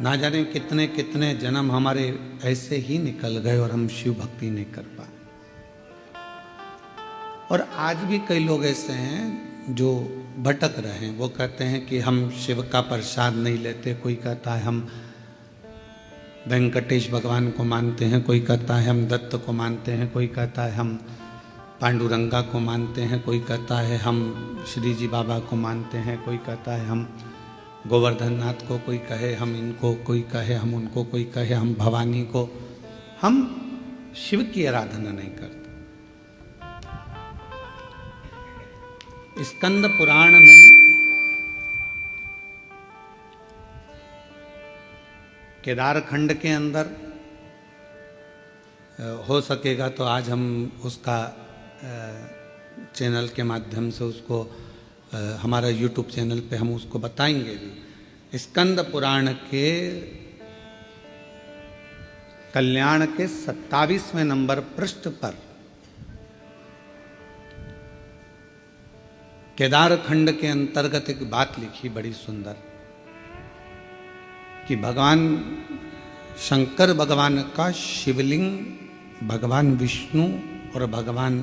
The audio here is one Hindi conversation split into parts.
ना जाने कितने कितने जन्म हमारे ऐसे ही निकल गए और हम शिव भक्ति नहीं कर पाए। और आज भी कई लोग ऐसे हैं जो भटक रहे हैं। वो कहते हैं कि हम शिव का प्रसाद नहीं लेते। कोई कहता है हम वेंकटेश भगवान को मानते हैं, कोई कहता है हम दत्त को मानते हैं, कोई कहता है हम पांडुरंगा को मानते हैं, कोई कहता है हम श्री जी बाबा को मानते हैं, कोई कहता है हम गोवर्धन नाथ को, कोई कहे हम इनको, कोई कहे हम उनको, कोई कहे हम भवानी को। हम शिव की आराधना नहीं करते। स्कंद पुराण में केदार खंड के अंदर हो सकेगा तो आज हम उसका चैनल के माध्यम से उसको हमारा यूट्यूब चैनल पे हम उसको बताएंगे भी। स्कंद पुराण के कल्याण के 27वें नंबर पृष्ठ पर केदार खंड के अंतर्गत एक बात लिखी बड़ी सुंदर कि भगवान शंकर भगवान का शिवलिंग, भगवान विष्णु और भगवान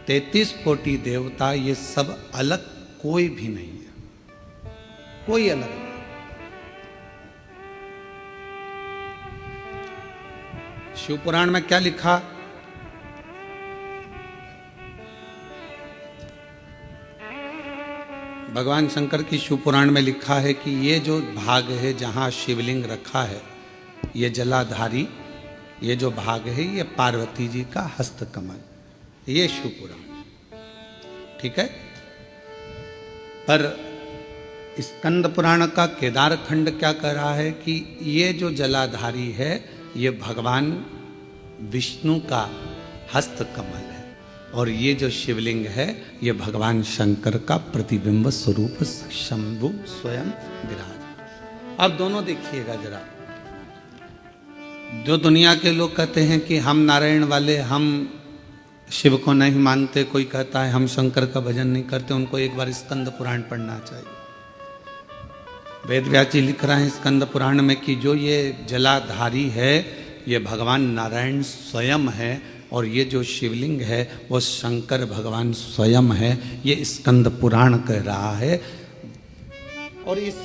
33 कोटि देवता, ये सब अलग कोई भी नहीं है, कोई अलग नहीं। शिव पुराण में क्या लिखा? भगवान शंकर की शिव पुराण में लिखा है कि ये जो भाग है जहां शिवलिंग रखा है, ये जलाधारी, ये जो भाग है ये पार्वती जी का हस्तकमल, ये शिव पुराण, ठीक है। पर स्कंद पुराण का केदार खंड क्या कह रहा है कि ये जो जलाधारी है ये भगवान विष्णु का हस्तकमल है और ये जो शिवलिंग है ये भगवान शंकर का प्रतिबिंब स्वरूप शंभु स्वयं विराज। अब दोनों देखिएगा जरा। जो दुनिया के लोग कहते हैं कि हम नारायण वाले, हम शिव को नहीं मानते, कोई कहता है हम शंकर का भजन नहीं करते, उनको एक बार स्कंद पुराण पढ़ना चाहिए। वेद व्यास जी लिख रहे हैं स्कंद पुराण में कि जो ये जलाधारी है ये भगवान नारायण स्वयं है और ये जो शिवलिंग है वो शंकर भगवान स्वयं है। ये स्कंद पुराण कह रहा है। और इस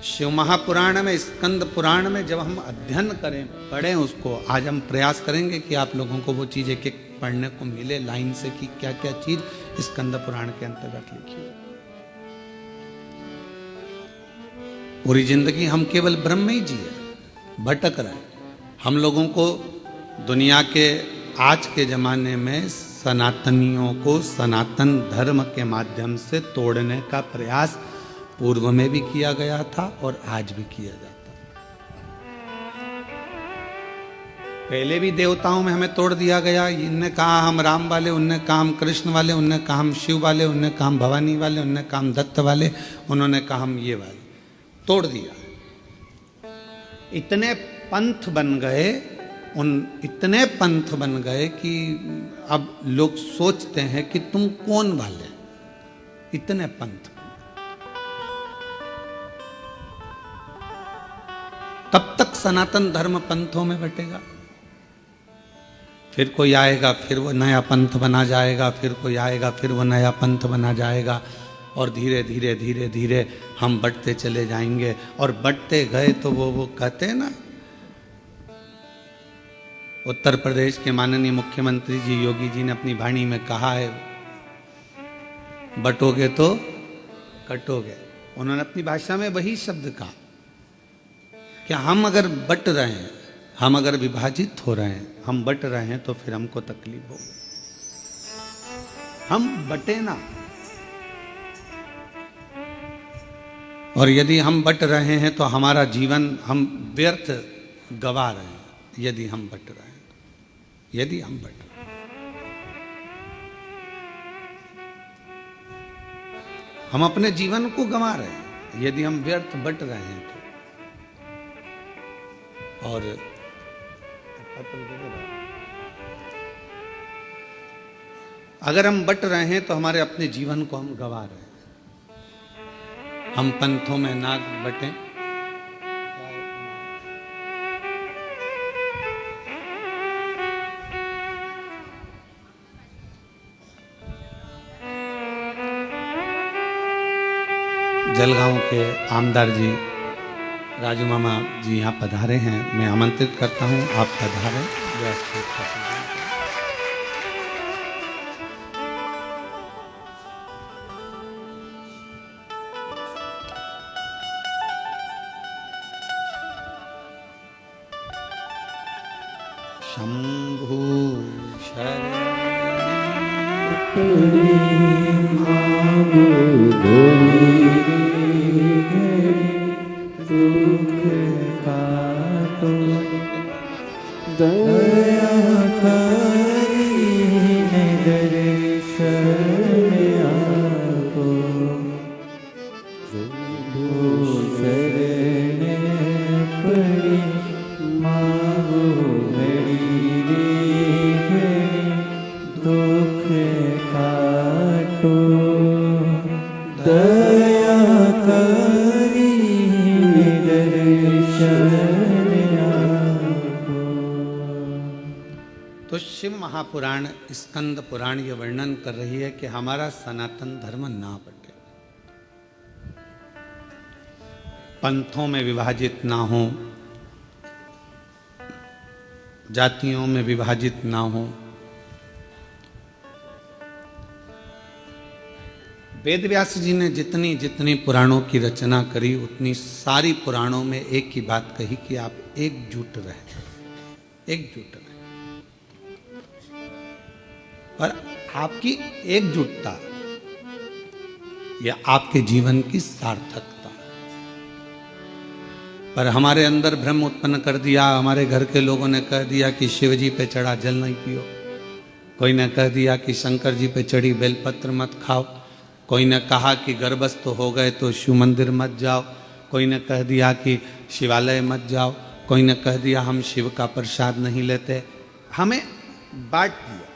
शिव महापुराण में, स्कंद पुराण में जब हम अध्ययन करें, पढ़ें उसको, आज हम प्रयास करेंगे कि आप लोगों को वो चीज़ एक एक पढ़ने को मिले लाइन से कि क्या क्या चीज स्कंद पुराण के अंतर्गत लिखी है। पूरी जिंदगी हम केवल ब्रह्म में ही जिए, भटक रहे। हम लोगों को दुनिया के आज के जमाने में सनातनियों को सनातन धर्म के माध्यम से तोड़ने का प्रयास पूर्व में भी किया गया था और आज भी किया जाता है। पहले भी देवताओं में हमें तोड़ दिया गया। इनने कहा हम राम वाले, उनने कहा हम कृष्ण वाले, उनने कहा हम शिव वाले, उनने कहा हम भवानी वाले, उनने कहा हम दत्त वाले, उन्होंने कहा हम ये वाले, तोड़ दिया। इतने पंथ बन गए, इतने पंथ बन गए कि अब लोग सोचते हैं कि तुम कौन वाले, इतने पंथ। तब तक सनातन धर्म पंथों में बटेगा, फिर कोई आएगा फिर वो नया पंथ बना जाएगा, फिर कोई आएगा फिर वो नया पंथ बना जाएगा और धीरे धीरे धीरे धीरे हम बढ़ते चले जाएंगे। और बढ़ते गए तो वो कहते हैं ना, उत्तर प्रदेश के माननीय मुख्यमंत्री जी योगी जी ने अपनी वाणी में कहा है, बटोगे तो कटोगे। उन्होंने अपनी भाषा में वही शब्द कहा कि हम अगर बट रहे हैं, हम अगर विभाजित हो रहे हैं, हम बट रहे हैं तो फिर हमको तकलीफ होगी। हम बटे ना। और यदि हम बट रहे हैं तो हमारा जीवन हम व्यर्थ गवा रहे हैं। यदि हम बट रहे हैं, यदि हम बट रहे हैं, हम अपने जीवन को गंवा रहे हैं यदि हम व्यर्थ बट रहे हैं तो। और अगर हम बट रहे हैं तो हमारे अपने जीवन को हम गंवा रहे हैं। हम पंथों में नाग बटें। जलगांव के आमदार जी राजू मामा जी यहाँ पधारे हैं। मैं आमंत्रित करता हूँ, आप पधारें। व्यवस्थित शंभु दुख काटो दया करीने दर्शन आपो शरण पड़ी मागो घड़ी रे दुख काटो दया करी तो शिव महापुराण स्कंद पुराण ये वर्णन कर रही है कि हमारा सनातन धर्म ना बटे, पंथों में विभाजित ना हो, जातियों में विभाजित ना हो। वेद व्यास जी ने जितनी जितनी पुराणों की रचना करी उतनी सारी पुराणों में एक ही बात कही कि आप एकजुट रहे, एकजुट रहे। और आपकी एकजुटता यह आपके जीवन की सार्थकता। पर हमारे अंदर भ्रम उत्पन्न कर दिया। हमारे घर के लोगों ने कह दिया कि शिव जी पे चढ़ा जल नहीं पियो, कोई ने कह दिया कि शंकर जी पे चढ़ी बेलपत्र मत खाओ, कोई ने कहा कि गर्भस्थ हो गए तो शिव मंदिर मत जाओ, कोई ने कह दिया कि शिवालय मत जाओ, कोई ने कह दिया हम शिव का प्रसाद नहीं लेते। हमें बांट दिया,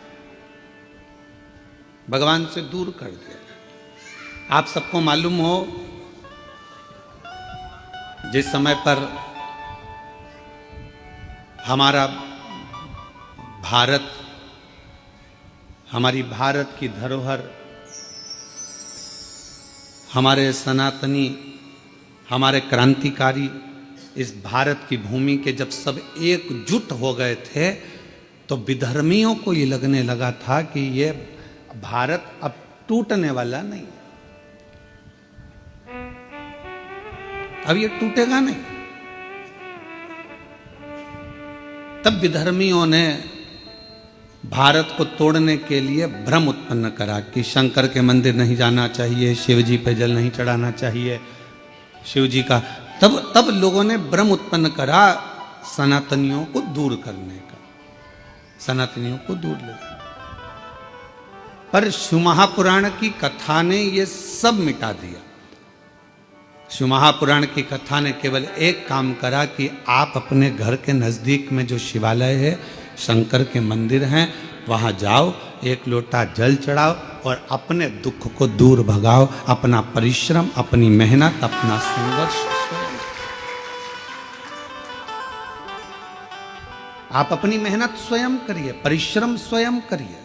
भगवान से दूर कर दिया। आप सबको मालूम हो, जिस समय पर हमारा भारत, हमारी भारत की धरोहर, हमारे सनातनी, हमारे क्रांतिकारी इस भारत की भूमि के जब सब एकजुट हो गए थे तो विधर्मियों को ये लगने लगा था कि ये भारत अब टूटने वाला नहीं, अब ये टूटेगा नहीं। तब विधर्मियों ने भारत को तोड़ने के लिए भ्रम उत्पन्न करा कि शंकर के मंदिर नहीं जाना चाहिए, शिव जी पे जल नहीं चढ़ाना चाहिए, शिव जी का तब लोगों ने भ्रम उत्पन्न करा सनातनियों को दूर करने का, सनातनियों को दूर ले। पर शिव महापुराण की कथा ने ये सब मिटा दिया। शिव महापुराण की कथा ने केवल एक काम करा कि आप अपने घर के नजदीक में जो शिवालय है, शंकर के मंदिर हैं, वहां जाओ, एक लोटा जल चढ़ाओ और अपने दुख को दूर भगाओ। अपना परिश्रम, अपनी मेहनत, अपना संघर्ष स्वयं, आप अपनी मेहनत स्वयं करिए, परिश्रम स्वयं करिए।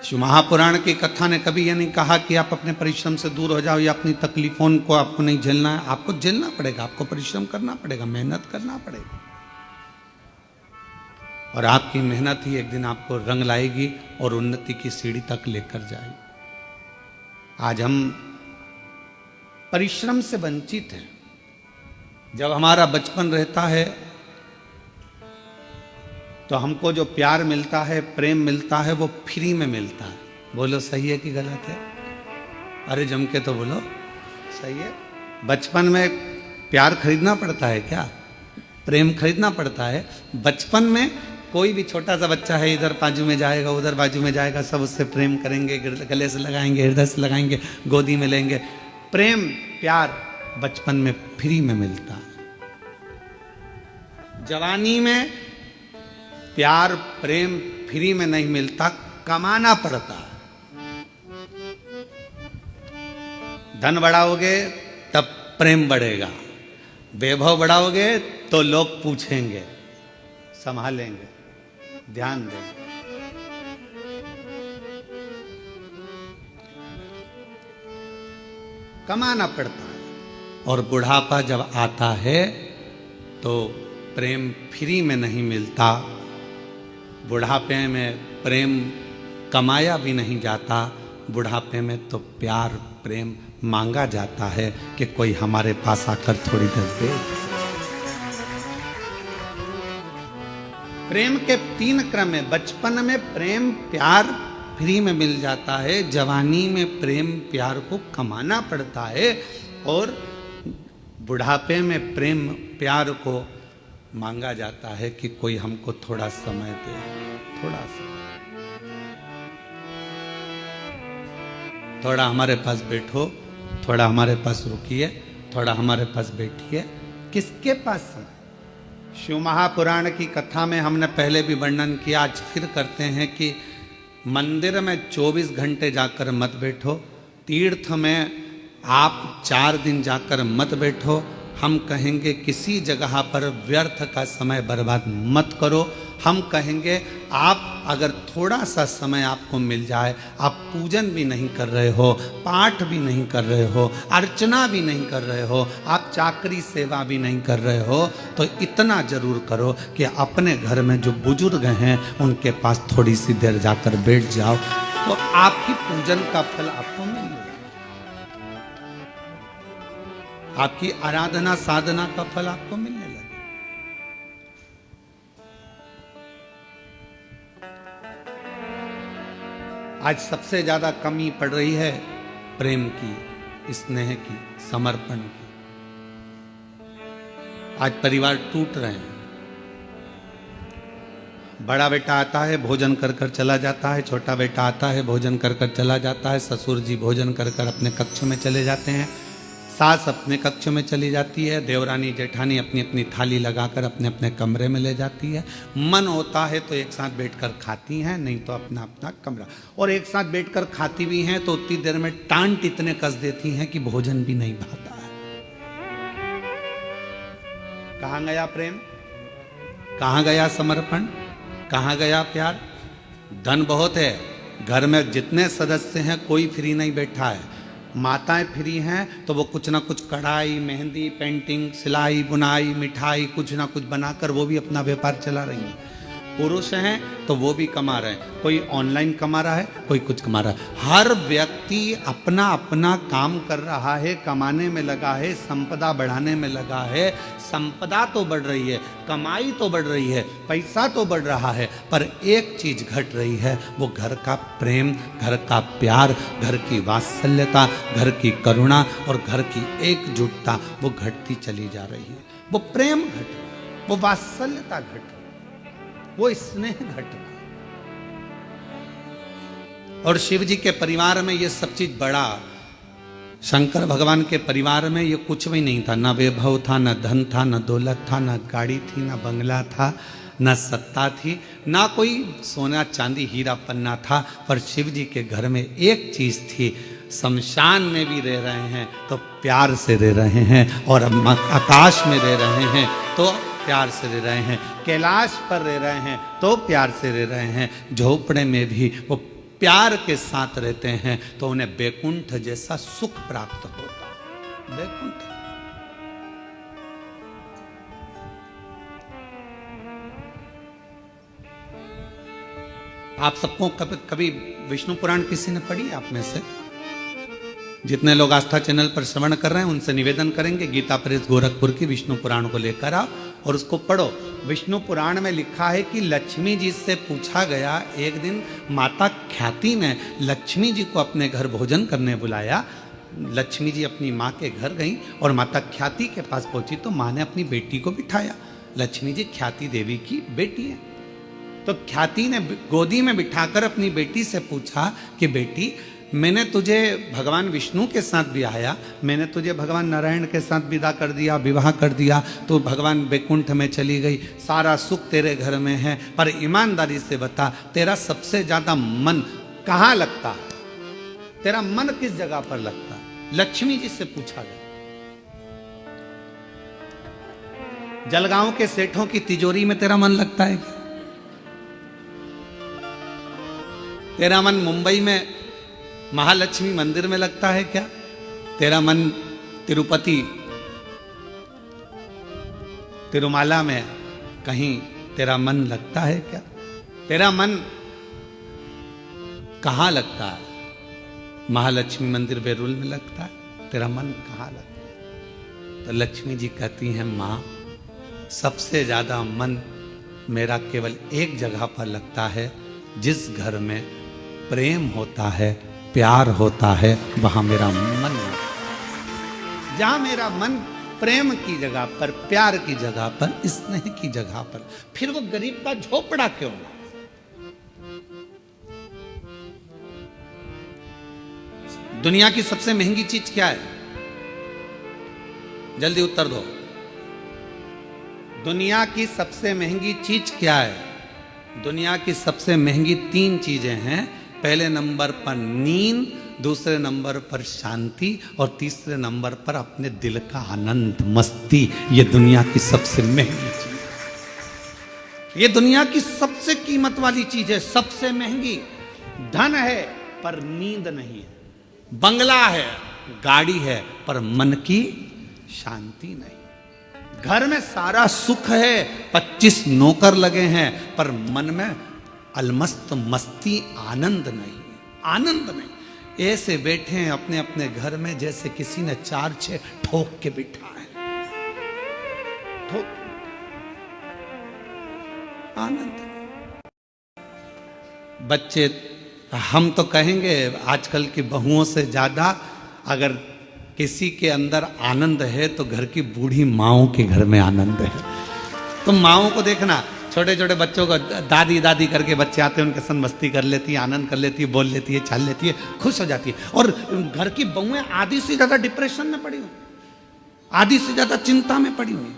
शिव महापुराण की कथा ने कभी यह नहीं कहा कि आप अपने परिश्रम से दूर हो जाओ या अपनी तकलीफों को आपको नहीं झेलना है। आपको झेलना पड़ेगा, आपको परिश्रम करना पड़ेगा, मेहनत करना पड़ेगा, और आपकी मेहनत ही एक दिन आपको रंग लाएगी और उन्नति की सीढ़ी तक लेकर जाएगी। आज हम परिश्रम से वंचित हैं। जब हमारा बचपन रहता है तो हमको जो प्यार मिलता है, प्रेम मिलता है, वो फ्री में मिलता है। बोलो सही है कि गलत है? अरे जम के तो बोलो सही है। बचपन में प्यार खरीदना पड़ता है क्या? प्रेम खरीदना पड़ता है? बचपन में कोई भी छोटा सा बच्चा है, इधर बाजू में जाएगा, उधर बाजू में जाएगा, सब उससे प्रेम करेंगे, गले से लगाएंगे, हृदय से लगाएंगे, गोदी में लेंगे। प्रेम, प्यार बचपन में फ्री में मिलता है। जवानी में प्यार, प्रेम फ्री में नहीं मिलता, कमाना पड़ता है। धन बढ़ाओगे तब प्रेम बढ़ेगा, वैभव बढ़ाओगे तो लोग पूछेंगे, संभालेंगे, ध्यान देंगे। कमाना पड़ता है। और बुढ़ापा जब आता है तो प्रेम फ्री में नहीं मिलता। बुढ़ापे में प्रेम कमाया भी नहीं जाता। बुढ़ापे में तो प्यार प्रेम मांगा जाता है कि कोई हमारे पास आकर थोड़ी देर दे। प्रेम के 3 क्रम है। बचपन में प्रेम प्यार फ्री में मिल जाता है, जवानी में प्रेम प्यार को कमाना पड़ता है, और बुढ़ापे में प्रेम प्यार को मांगा जाता है कि कोई हमको थोड़ा समय दे, थोड़ा सा, थोड़ा हमारे पास बैठो, थोड़ा हमारे पास रुकिए, थोड़ा हमारे पास बैठिए। किसके पास समय? शिव महापुराण की कथा में हमने पहले भी वर्णन किया, आज फिर करते हैं कि मंदिर में 24 घंटे जाकर मत बैठो, तीर्थ में आप 4 दिन जाकर मत बैठो। हम कहेंगे किसी जगह पर व्यर्थ का समय बर्बाद मत करो। हम कहेंगे आप अगर थोड़ा सा समय आपको मिल जाए, आप पूजन भी नहीं कर रहे हो, पाठ भी नहीं कर रहे हो, अर्चना भी नहीं कर रहे हो, आप चाकरी सेवा भी नहीं कर रहे हो, तो इतना जरूर करो कि अपने घर में जो बुजुर्ग हैं उनके पास थोड़ी सी देर जाकर बैठ जाओ, तो आपकी पूजन का फल आपको मिलेगा, आपकी आराधना साधना का फल आपको मिलने लगे। आज सबसे ज्यादा कमी पड़ रही है प्रेम की, स्नेह की, समर्पण की। आज परिवार टूट रहे हैं। बड़ा बेटा आता है, भोजन कर कर चला जाता है, छोटा बेटा आता है, भोजन कर कर चला जाता है, ससुर जी भोजन कर कर अपने कक्ष में चले जाते हैं, सास अपने कक्ष में चली जाती है, देवरानी जेठानी अपनी अपनी थाली लगाकर अपने अपने कमरे में ले जाती है। मन होता है तो एक साथ बैठकर खाती हैं, नहीं तो अपना अपना कमरा, और एक साथ बैठकर खाती भी हैं तो उतनी देर में टांट इतने कस देती हैं कि भोजन भी नहीं भाता है। कहाँ गया प्रेम, कहाँ गया समर्पण, कहाँ गया प्यार? धन बहुत है, घर में जितने सदस्य हैं कोई फ्री नहीं बैठा है। माताएं फ्री हैं तो वो कुछ ना कुछ कढ़ाई, मेहंदी, पेंटिंग, सिलाई, बुनाई, मिठाई कुछ ना कुछ बनाकर वो भी अपना व्यापार चला रही हैं। पुरुष हैं तो वो भी कमा रहे हैं, कोई ऑनलाइन कमा रहा है, कोई कुछ कमा रहा है। हर व्यक्ति अपना अपना काम कर रहा है, कमाने में लगा है, संपदा बढ़ाने में लगा है। संपदा तो बढ़ रही है, कमाई तो बढ़ रही है, पैसा तो बढ़ रहा है, पर एक चीज घट रही है, वो घर का प्रेम, घर का प्यार, घर की वात्सल्यता, घर की करुणा और घर की एकजुटता वो घटती चली जा रही है। वो प्रेम घट रहा है, वो वात्सल्यता घट रही है, वो स्नेह घट रहा है। और शिव जी के परिवार में ये सब चीज बड़ा, शंकर भगवान के परिवार में ये कुछ भी नहीं था। ना वैभव था, ना धन था, ना दौलत था, ना गाड़ी थी, ना बंगला था, ना सत्ता थी, ना कोई सोना चांदी हीरा पन्ना था। पर शिव जी के घर में एक चीज थी, शमशान में भी रह रहे हैं तो प्यार से रह रहे हैं, और आकाश में रह रहे हैं तो प्यार से रह रहे हैं, कैलाश पर रह रहे हैं तो प्यार से रह रहे हैं, झोपड़े में भी वो प्यार के साथ रहते हैं तो उन्हें बैकुंठ जैसा सुख प्राप्त होता है। बैकुंठ। आप सबको कभी विष्णु पुराण किसी ने पढ़ी? आप में से जितने लोग आस्था चैनल पर श्रवण कर रहे हैं उनसे निवेदन करेंगे, गीता प्रेस गोरखपुर की विष्णु पुराण को लेकर आओ और उसको पढ़ो। विष्णु पुराण में लिखा है कि लक्ष्मी जी से पूछा गया, एक दिन माता ख्याति ने लक्ष्मी जी को अपने घर भोजन करने बुलाया। लक्ष्मी जी अपनी माँ के घर गई और माता ख्याति के पास पहुंची तो माँ ने अपनी बेटी को बिठाया। लक्ष्मी जी ख्याति देवी की बेटी है, तो ख्याति ने गोदी में बिठाकर अपनी बेटी से पूछा कि बेटी, मैंने तुझे भगवान विष्णु के साथ ब्याया, मैंने तुझे भगवान नारायण के साथ विदा कर दिया, विवाह कर दिया, तो भगवान बैकुंठ में चली गई, सारा सुख तेरे घर में है, पर ईमानदारी से बता तेरा सबसे ज्यादा मन कहाँ लगता है? तेरा मन किस जगह पर लगता है? लक्ष्मी जी से पूछा गया, जलगांव के सेठों की तिजोरी में तेरा मन लगता है क्या? तेरा मन मुंबई में महालक्ष्मी मंदिर में लगता है क्या? तेरा मन तिरुपति तिरुमाला में कहीं तेरा मन लगता है क्या? तेरा मन कहां लगता है? महालक्ष्मी मंदिर बेरुल में लगता है? तेरा मन कहां लगता है? तो लक्ष्मी जी कहती हैं, मां, सबसे ज्यादा मन मेरा केवल एक जगह पर लगता है, जिस घर में प्रेम होता है, प्यार होता है, वहां मेरा मन लगता है। जहां मेरा मन प्रेम की जगह पर, प्यार की जगह पर, स्नेह की जगह पर, फिर वो गरीब का झोपड़ा क्यों ना? दुनिया की सबसे महंगी चीज क्या है? जल्दी उत्तर दो। दुनिया की सबसे महंगी चीज क्या है? दुनिया की सबसे महंगी 3 चीजें हैं। पहले नंबर पर नींद, दूसरे नंबर पर शांति, और तीसरे नंबर पर अपने दिल का आनंद, मस्ती। ये दुनिया की सबसे महंगी चीज है। ये दुनिया की सबसे कीमत वाली चीज है, सबसे महंगी। धन है पर नींद नहीं है, बंगला है, गाड़ी है, पर मन की शांति नहीं। घर में सारा सुख है, 25 नौकर लगे हैं, पर मन में अलमस्त मस्ती, आनंद नहीं, आनंद नहीं। ऐसे बैठे हैं अपने अपने घर में जैसे किसी ने 4-6 ठोक के बिठा है, ठोक, आनंद। बच्चे, हम तो कहेंगे आजकल की बहुओं से ज्यादा अगर किसी के अंदर आनंद है तो घर की बूढ़ी माओं के घर में आनंद है। तुम माओं को देखना, छोटे छोटे बच्चों को दादी दादी करके बच्चे आते हैं, उनके संग मस्ती कर लेती है, आनंद कर लेती है, बोल लेती है, चल लेती है, खुश हो जाती है। और घर की बहुएं आधी से ज्यादा डिप्रेशन में पड़ी हुई, आधी से ज्यादा चिंता में पड़ी हुई।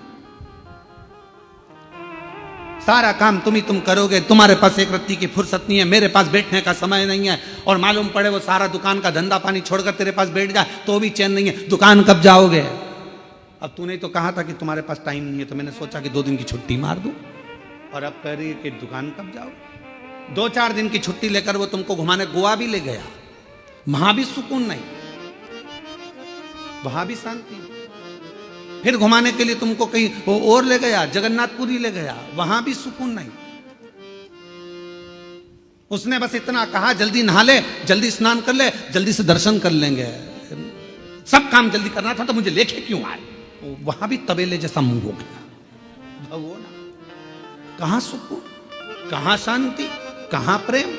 सारा काम तुम करोगे, तुम्हारे पास एक रत्ती की फुर्सत नहीं है, मेरे पास बैठने का समय नहीं है। और मालूम पड़े वो सारा दुकान का धंधा पानी छोड़कर तेरे पास बैठ जाए तो भी चैन नहीं है, दुकान कब जाओगे? अब तूने तो कहा था कि तुम्हारे पास टाइम नहीं है, तो मैंने सोचा कि 2 दिन की छुट्टी मार दूं, और अब कह रही है कि दुकान कब जाओगे? 2-4 दिन की छुट्टी लेकर वो तुमको घुमाने गोवा भी ले गया, वहां भी सुकून नहीं, वहां भी शांति। फिर घुमाने के लिए तुमको कहीं वो और ले गया, जगन्नाथपुरी ले गया, वहां भी सुकून नहीं। उसने बस इतना कहा, जल्दी नहा ले, जल्दी स्नान कर ले, जल्दी से दर्शन कर लेंगे, सब काम जल्दी करना था, तो मुझे लेके क्यों आए? वहां भी तबेले जैसा मुंह हो गया। भगवान, कहां सुकून, कहां शांति, कहां प्रेम?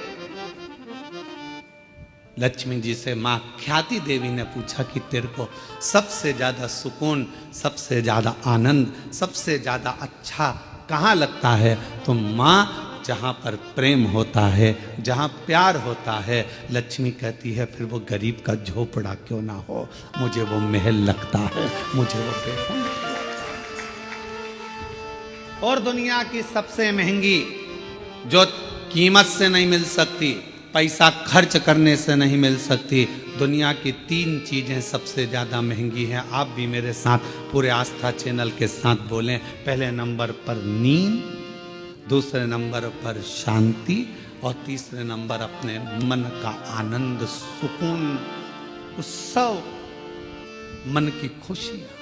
लक्ष्मी जी से मां ख्याति देवी ने पूछा कि तेरे को सबसे ज्यादा सुकून, सबसे ज्यादा आनंद, सबसे ज्यादा अच्छा कहां लगता है? तो मां, जहां पर प्रेम होता है, जहां प्यार होता है, लक्ष्मी कहती है फिर वो गरीब का झोपड़ा क्यों ना हो, मुझे वो महल लगता है, मुझे वो बेहद। और दुनिया की सबसे महंगी, जो कीमत से नहीं मिल सकती, पैसा खर्च करने से नहीं मिल सकती, दुनिया की 3 चीजें सबसे ज्यादा महंगी हैं। आप भी मेरे साथ पूरे आस्था चैनल के साथ बोलें। पहले नंबर पर नींद, दूसरे नंबर पर शांति, और तीसरे नंबर अपने मन का आनंद, सुकून, उत्सव, मन की खुशियां।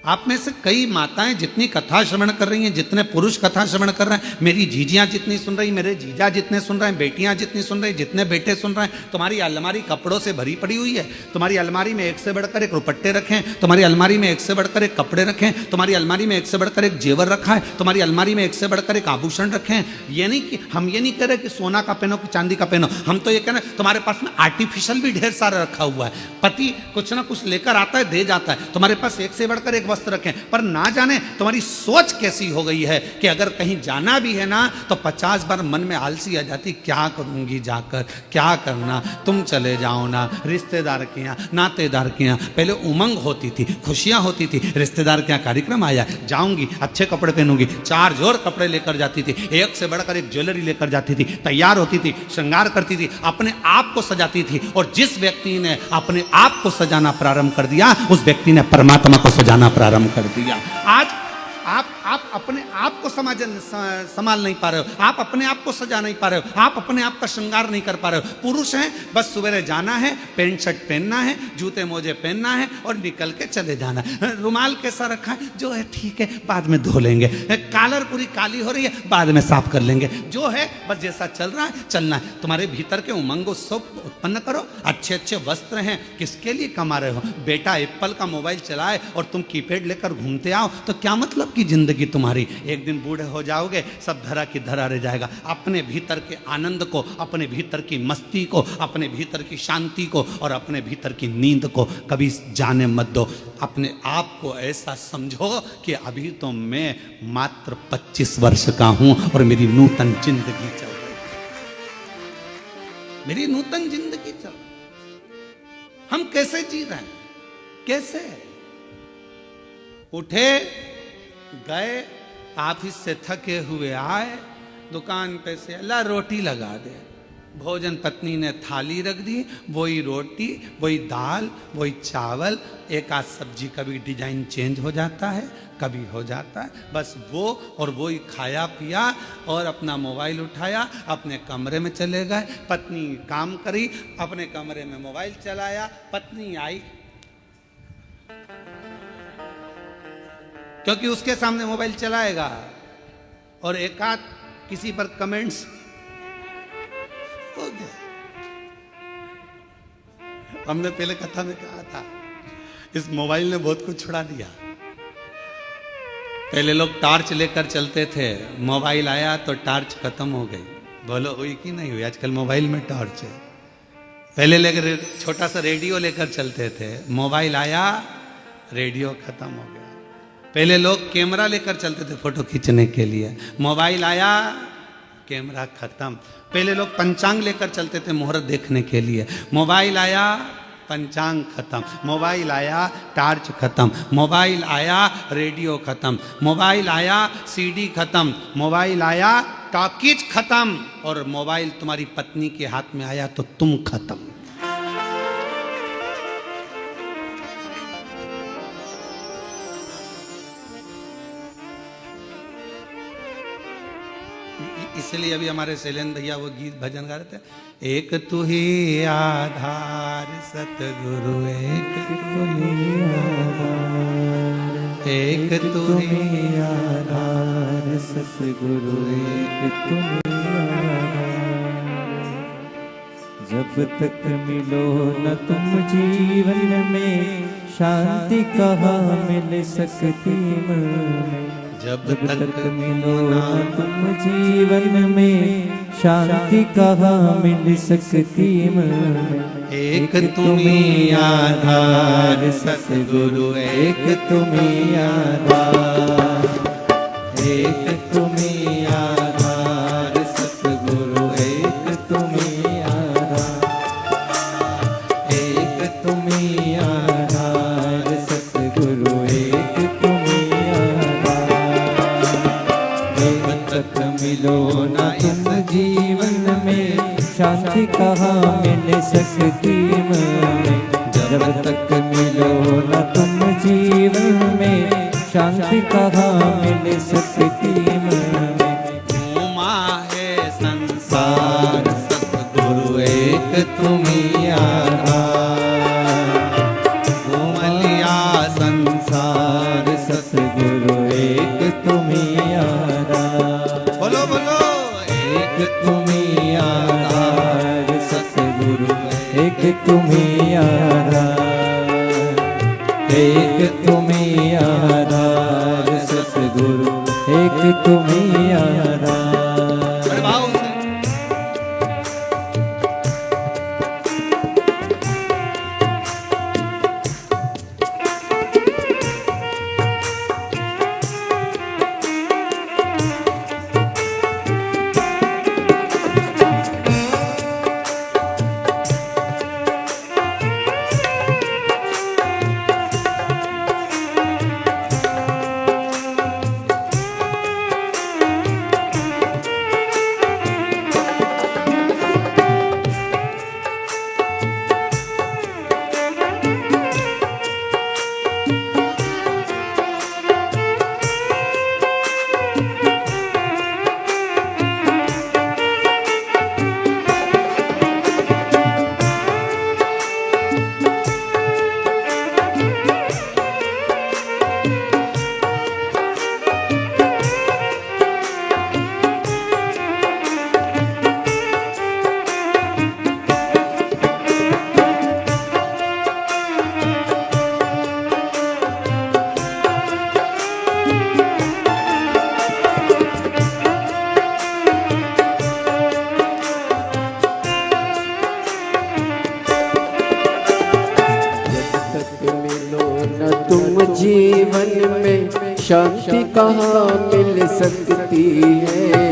आप में से कई माताएं जितनी कथा श्रवण कर रही हैं, जितने पुरुष कथा श्रवण कर रहे हैं, मेरी जीजियां जितनी सुन रही, मेरे जीजा जितने सुन रहे हैं, बेटियां जितनी सुन रही, जितने बेटे सुन रहे हैं, तुम्हारी अलमारी कपड़ों से भरी पड़ी हुई है। तुम्हारी अलमारी में एक से बढ़कर एक रुपट्टे रखें, तुम्हारी अलमारी में एक से बढ़कर एक कपड़े रखें, तुम्हारी अलमारी में एक से बढ़कर एक जेवर रखा है, तुम्हारी अलमारी में एक से बढ़कर एक आभूषण रखें। ये नहीं कि हम ये नहीं कह रहे कि सोना का पहनो कि चांदी का पहनो, हम तो ये कह रहे हैं तुम्हारे पास में आर्टिफिशियल भी ढेर सारा रखा हुआ है। पति कुछ ना कुछ लेकर आता है, दे जाता है, तुम्हारे पास एक से बढ़कर एक वस्त्र रखें, पर ना जाने तुम्हारी सोच कैसी हो गई है कि अगर कहीं जाना भी है ना तो 50 बार मन में आलसी आ जाती, क्या करूंगी जाकर, क्या करना, तुम चले जाओ ना, रिश्तेदार के यहाँ, नातेदार के यहाँ। पहले उमंग होती थी, खुशियां होती थी, रिश्तेदार के यहाँ कार्यक्रम आया, जाऊंगी, अच्छे कपड़े पहनूंगी, 4 जोड़ कपड़े लेकर जाती थी, एक से बढ़कर एक ज्वेलरी लेकर जाती थी, तैयार होती थी, श्रृंगार करती थी, अपने आप को सजाती थी। और जिस व्यक्ति ने अपने आप को सजाना प्रारंभ कर दिया, उस व्यक्ति ने परमात्मा को सजाना प्रारंभ कर दिया। आज आप अपने आप को संभाल नहीं पा रहे हो, आप अपने आप को सजा नहीं पा रहे हो, आप अपने आप का श्रृंगार नहीं कर पा रहे हो। पुरुष हैं, बस सवेरे जाना है, पैंट शर्ट पहनना है, जूते मोजे पहनना है और निकल के चले जाना है। रुमाल कैसा रखा है, जो है ठीक है, बाद में धो लेंगे। कॉलर पूरी काली हो रही है, बाद में साफ कर लेंगे। जो है बस जैसा चल रहा है चलना है। तुम्हारे भीतर के उमंग उत्सव उत्पन्न करो। अच्छे अच्छे वस्त्र हैं, किसके लिए कमा रहे हो? बेटा एप्पल का मोबाइल चलाए और तुम कीपैड लेकर घूमते आओ तो क्या मतलब की जिंदगी तुम्हारी? एक दिन बूढ़े हो जाओगे, सब धरा की धरा रह जाएगा। अपने भीतर के आनंद को, अपने भीतर की मस्ती को, अपने भीतर की शांति को और अपने भीतर की नींद को कभी जाने मत दो। अपने आप को ऐसा समझो कि अभी तो मैं मात्र 25 वर्ष का हूं और मेरी नूतन जिंदगी चल रही है, मेरी नूतन जिंदगी चल रही है। हम कैसे जी रहे हैं? कैसे? उठे, गए, ऑफिस से थके हुए आए, दुकान पे से अल्लाह रोटी लगा दे, भोजन पत्नी ने थाली रख दी, वही रोटी, वही दाल, वही चावल, एक आध सब्जी, कभी डिजाइन चेंज हो जाता है, कभी हो जाता है, बस वो और वही खाया पिया और अपना मोबाइल उठाया, अपने कमरे में चले गए। पत्नी काम करी, अपने कमरे में मोबाइल चलाया, पत्नी आई क्योंकि उसके सामने मोबाइल चलाएगा और एक आध किसी पर कमेंट्स हो गया। हमने पहले कथा में कहा था, इस मोबाइल ने बहुत कुछ छुड़ा दिया। पहले लोग टॉर्च लेकर चलते थे, मोबाइल आया तो टॉर्च खत्म हो गई। बोलो हुई कि नहीं हुई? आजकल मोबाइल में टॉर्च है। पहले लेकर छोटा सा रेडियो लेकर चलते थे, मोबाइल आया, रेडियो खत्म हो गया। पहले लोग कैमरा लेकर चलते थे फोटो खींचने के लिए, मोबाइल आया, कैमरा खत्म। पहले लोग पंचांग लेकर चलते थे मुहूर्त देखने के लिए, मोबाइल आया, पंचांग खत्म। मोबाइल आया, टॉर्च खत्म। मोबाइल आया, रेडियो खत्म। मोबाइल आया, सीडी खत्म। मोबाइल आया, टॉकीज खत्म। और मोबाइल तुम्हारी पत्नी के हाथ में आया तो तुम खत्म। इसलिए अभी हमारे शैलेंद्र भैया वो गीत भजन गा रहे थे, एक तू ही आधार सतगुरु, एक तू ही आधार, एक तू ही आधार सतगुरु, एक तू ही आधार। जब तक मिलो न तुम जीवन में, शांति कहाँ मिल सकती मन में। जब तक मिलो ना तुम जीवन में, शांति कहाँ मिल सकती मन। एक तुम्ही आधार सतगुरु, एक तुम्ही आधार, एक तुम्ही आधार सतगुरु, एक तुम्ही आधार, एक तुम्ही आधार सतगुरु, एक तुम्ही आधार। जब तक मिलो ना तुम जीवन में, शांति कहाँ मिल सकती में। जब तक मिलो ना तुम जीवन में, शांति कहाँ मिल सकती में। घूमा है संसार सतगुरु, एक तुम्ही आधार, घूम लिया संसार सतगुरु, एक तुम्ही आधार। बोलो बोलो, एक तुम्ही आधार सतगुरु, एक तुम्ही आधार, एक तुम्ही आधार सतगुरु, एक तुम्ही आधार। बड़े भाव से तक मिलो न तुम जीवन में शांति कहाँ मिल सकती है।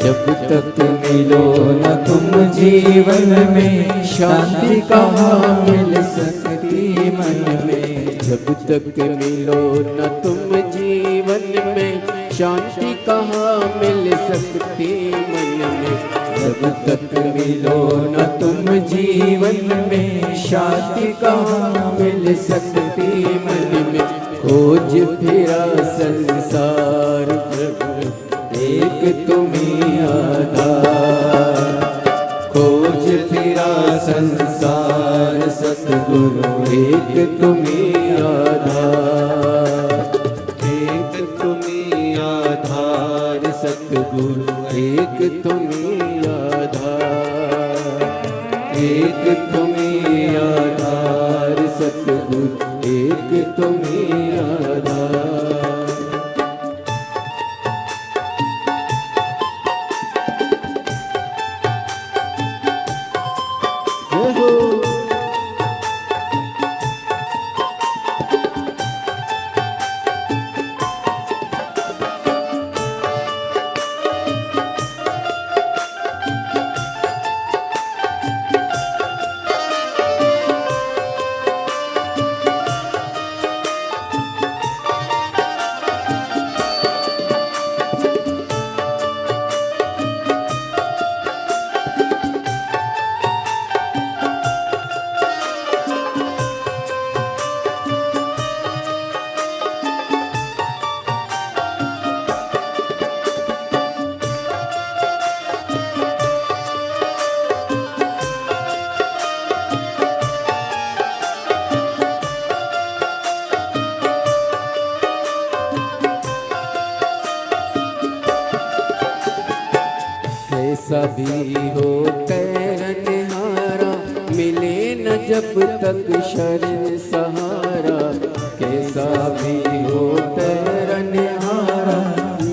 जब तक मिलो न तुम जीवन में शांति कहाँ मिल सकती मन में। जब तक मिलो न तुम जीवन में शांति कहाँ मिल सकती मन में। जब तक मिलो न तुम जीवन में शांति कहाँ मिल सकती मन में। खोज फिरा संसार एक तुम्ही आधार। खोज फिरा संसार सतगुरु एक तुम्ही आधार। एक तुम्ही आधार सतगुरु एक तुम्ही आधार। एक तुम्ही आधार सतगुरु एक तुम्ही आधार। कैसा भी हो तैरनहारा मिले न जब तक शरण सहारा। कैसा भी हो तैरनहारा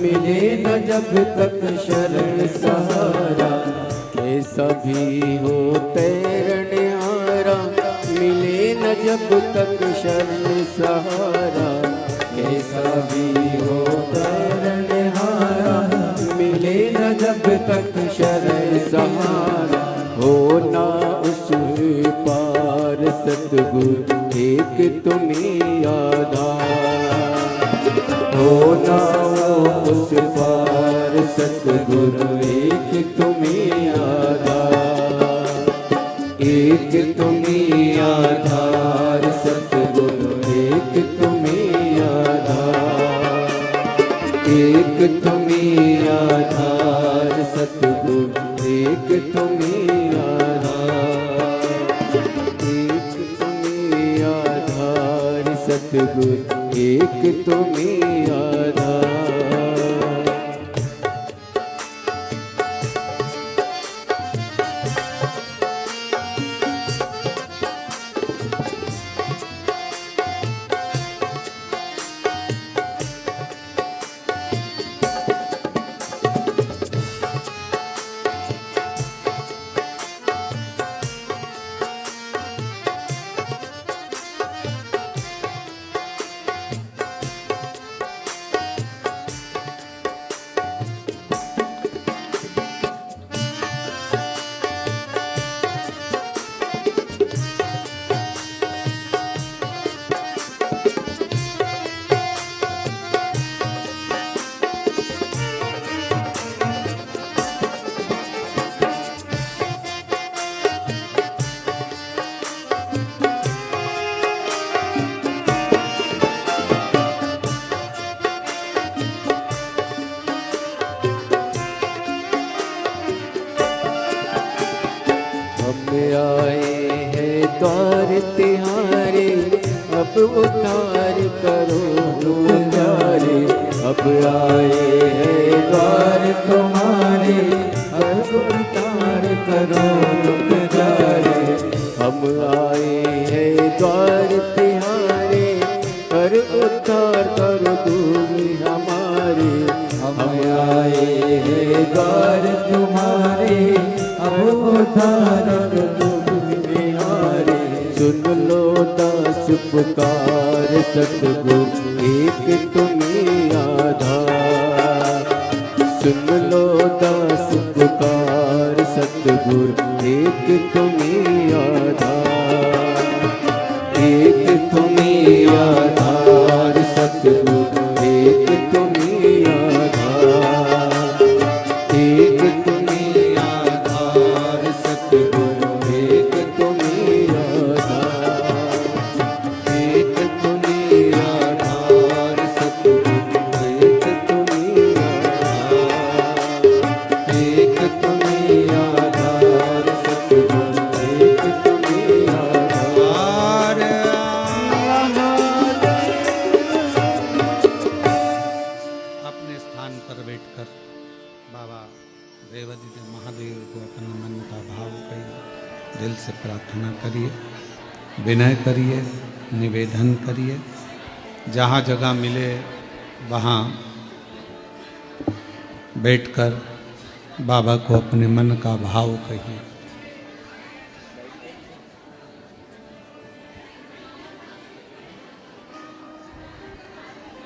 मिले न जब तक शरण सहारा। कैसा भी हो तैरनहारा मिले न जब तक शरण सहारा। कैसा भी हो तैरनहारा मिले न जब तक शरण सहारा। हो ना उस पार सतगुरु एक तुम्ही आधार। हो ना उस पार सतगुरु एक तुम्ही आधार। एक तुम्ही आधार सतगुरु एक तुम्ही आधार। एक तुम्ही आधार सतगुरु एक तुम्ही आधार। एक तुम्ही आधार सतगुरु एक तुम्ही आधार। आए हैं द्वार तिहारे, अब उद्धार करो दुआरे। अब आए हैं द्वार तुम्हारे, अब उद्धार करो दुआरे। हम आए हैं द्वार तिहारे, कर उद्धार करो तुम हमारे। हम आए हैं द्वार तुम्हारे, अब उद्धार करो तुम हमारे। सुन लो दास पुकार सतगुर एक तुम्हें आधार। सुन लो दास पुकार सतगुर एक तुम्हें आधार। एक तुम्हें आधार सतगुर एक तुम्हें आधार। एक तुम्हें आधार सतगुर एक तुम्हें आधार। एक तुम्हें आधार सतगुर एक तुम्हें आधार। एक तुम्हें आधार सतगुर एक तुम्हें आधार। अपने स्थान पर बैठकर बाबा देवादिदेव महादेव को अपना मन का भाव करिए, दिल से प्रार्थना करिए, विनय करिए, निवेदन करिए। जहाँ जगह मिले वहाँ बैठकर बाबा को अपने मन का भाव कहिए।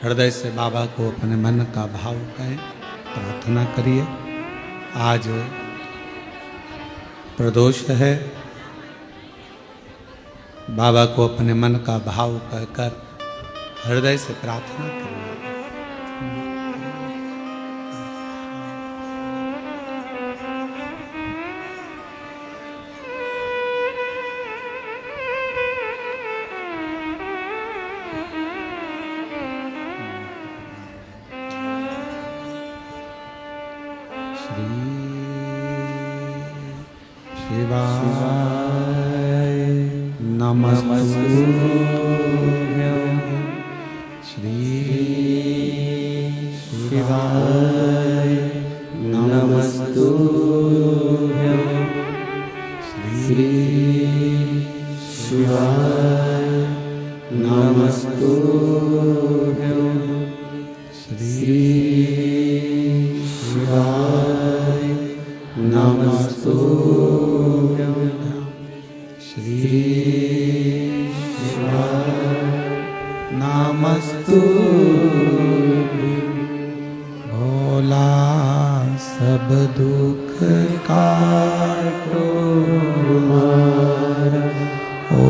हृदय से बाबा को अपने मन का भाव कहें, प्रार्थना करिए। आज प्रदोष है, बाबा को अपने मन का भाव कहकर हृदय से प्रार्थना करिए। शिवाय नमस्तुभ्यं। श्री शिवाय नमस्तुभ्यं। श्री शिवाय नमस्तुभ्यं। श्री शिवाय नमस्तुभ्यं। श्री शिवाय नमस्तुभ्यं। भोला सब दुख काटो हमारा, ओ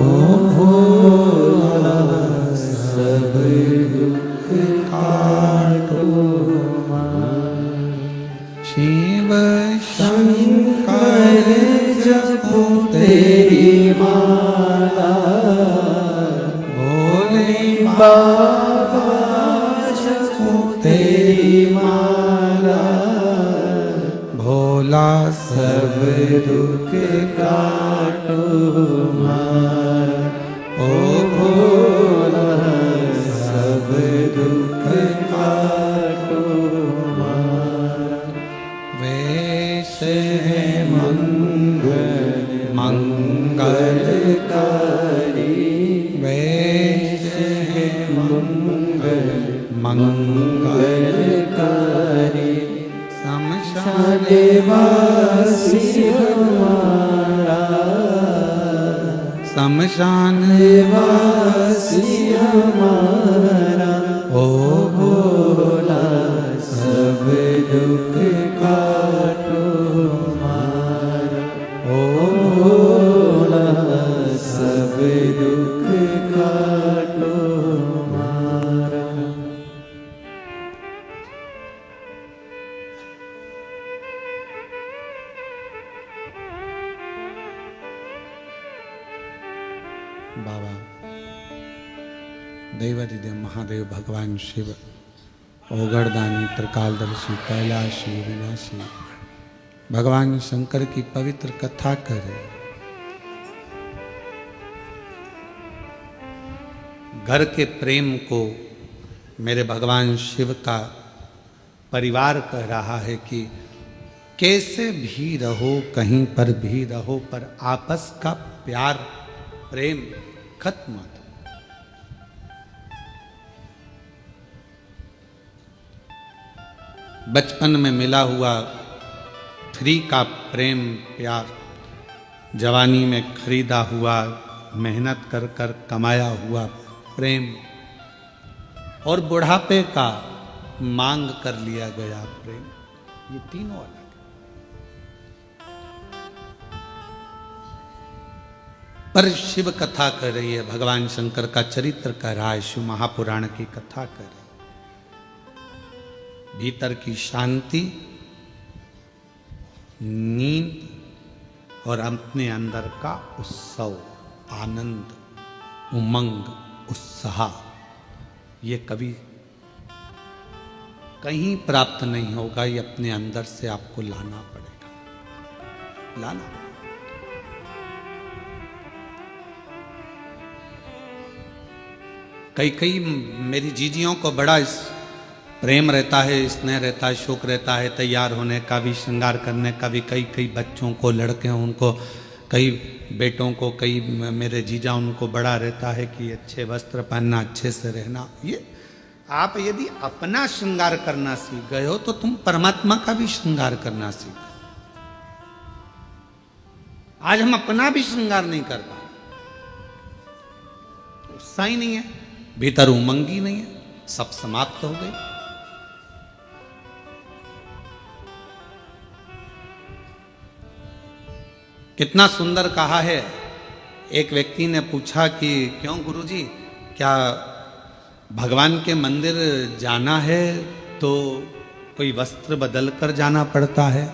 भोला सब दुख काटो हमारा। शिव शंकर जपो तेरी माला, भोले बाबा जपो तेरी माला। भोला सब दुख काटो हमारा, ओ भोला सब दुख काटो हमारा। वैसे मंगलकारी, वैसे मंगलकारी। शमशान वासी हमारा, शमशान वासी हमारा। ओ भोला सब दुख काटो हमारा, ओ भोला सब दुख काटो हमारा। बाबा देवादिदेव महादेव भगवान शिव ओगरदानी त्रिकालदर्शी कैलाशी विनाशी भगवान शंकर की पवित्र कथा करे। घर के प्रेम को मेरे भगवान शिव का परिवार कह रहा है कि कैसे भी रहो, कहीं पर भी रहो, पर आपस का प्यार प्रेम खत्म मत। बचपन में मिला हुआ फ्री का प्रेम प्यार, जवानी में खरीदा हुआ मेहनत कर कर कमाया हुआ प्रेम और बुढ़ापे का मांग कर लिया गया प्रेम, ये तीनों अलग है। पर शिव कथा कर रही है, भगवान शंकर का चरित्र कह रहा है, शिव महापुराण की कथा कर रही है। भीतर की शांति, नींद और अपने अंदर का उत्सव, आनंद, उमंग, उत्साह, ये कभी कहीं प्राप्त नहीं होगा, ये अपने अंदर से आपको लाना पड़ेगा, लाना। कई मेरी जीजियों को बड़ा इस प्रेम रहता है, स्नेह रहता है, शौक रहता है तैयार होने का भी, श्रृंगार करने का भी। कई बच्चों को, लड़के हैं उनको, कई बेटों को, कई मेरे जीजा उनको बड़ा रहता है कि अच्छे वस्त्र पहनना, अच्छे से रहना। ये आप यदि अपना श्रृंगार करना सीख गए हो तो तुम परमात्मा का भी श्रृंगार करना सीख। आज हम अपना भी श्रृंगार नहीं कर पा रहे, उत्साह ही नहीं है, भीतर उमंग ही नहीं है, सब समाप्त हो गई। कितना सुंदर कहा है। एक व्यक्ति ने पूछा कि क्यों गुरुजी, क्या भगवान के मंदिर जाना है तो कोई वस्त्र बदल कर जाना पड़ता है?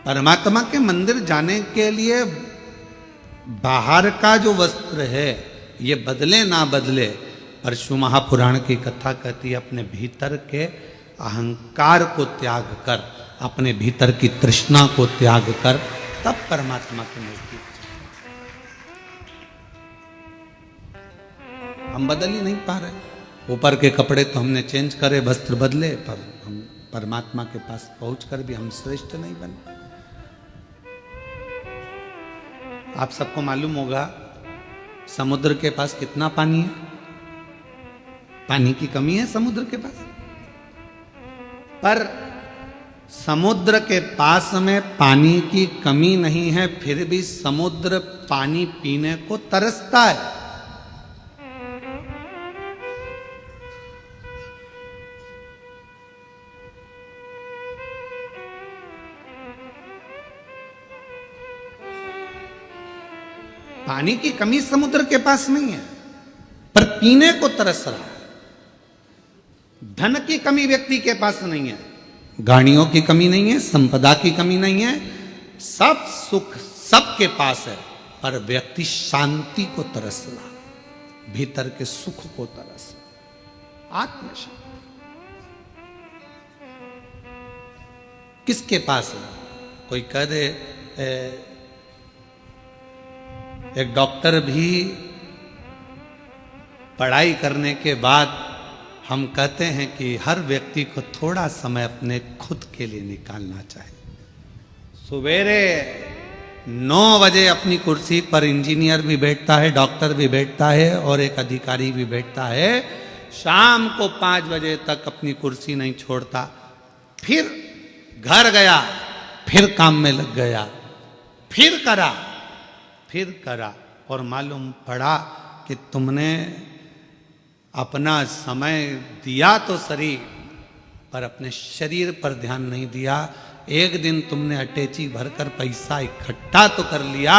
परमात्मा के मंदिर जाने के लिए बाहर का जो वस्त्र है ये बदले ना बदले, पर शिव महापुराण की कथा कहती है अपने भीतर के अहंकार को त्याग कर, अपने भीतर की तृष्णा को त्याग कर, तब परमात्मा के नजदीक। हम बदल ही नहीं पा रहे। ऊपर के कपड़े तो हमने चेंज करे, वस्त्र बदले, पर हम परमात्मा के पास पहुंचकर भी हम श्रेष्ठ नहीं बने। आप सबको मालूम होगा समुद्र के पास कितना पानी है? पानी की कमी है समुद्र के पास, पर समुद्र के पास में पानी की कमी नहीं है, फिर भी समुद्र पानी पीने को तरसता है। पानी की कमी समुद्र के पास नहीं है, पर पीने को तरस रहा है। धन की कमी व्यक्ति के पास नहीं है, गाड़ियों की कमी नहीं है, संपदा की कमी नहीं है, सब सुख सबके पास है, पर व्यक्ति शांति को तरस रहा, भीतर के सुख को तरस रहा, आत्मशांति किसके पास है? कोई कह दे एक डॉक्टर भी पढ़ाई करने के बाद हम कहते हैं कि हर व्यक्ति को थोड़ा समय अपने खुद के लिए निकालना चाहिए। सवेरे 9 बजे अपनी कुर्सी पर इंजीनियर भी बैठता है, डॉक्टर भी बैठता है और एक अधिकारी भी बैठता है। शाम को 5 बजे तक अपनी कुर्सी नहीं छोड़ता, फिर घर गया, फिर काम में लग गया, फिर करा और मालूम पड़ा कि तुमने अपना समय दिया तो सही, पर अपने शरीर पर ध्यान नहीं दिया। एक दिन तुमने अटैची भरकर पैसा इकट्ठा तो कर लिया,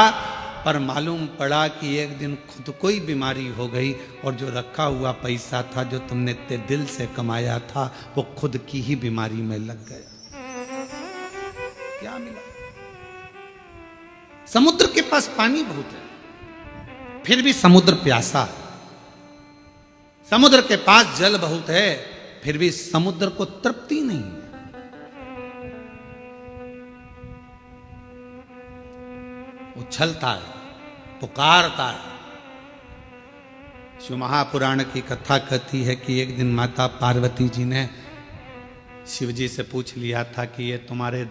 पर मालूम पड़ा कि एक दिन खुद को ही बीमारी हो गई और जो रखा हुआ पैसा था, जो तुमने इतने दिल से कमाया था, वो खुद की ही बीमारी में लग गया। क्या मिला? समुद्र के पास पानी बहुत है, फिर भी समुद्र प्यासा है। समुद्र के पास जल बहुत है, फिर भी समुद्र को तृप्ति नहीं है। उछलता है, पुकारता है। शिव महापुराण की कथा कहती है कि एक दिन माता पार्वती जी ने शिव जी से पूछ लिया था कि ये तुम्हारे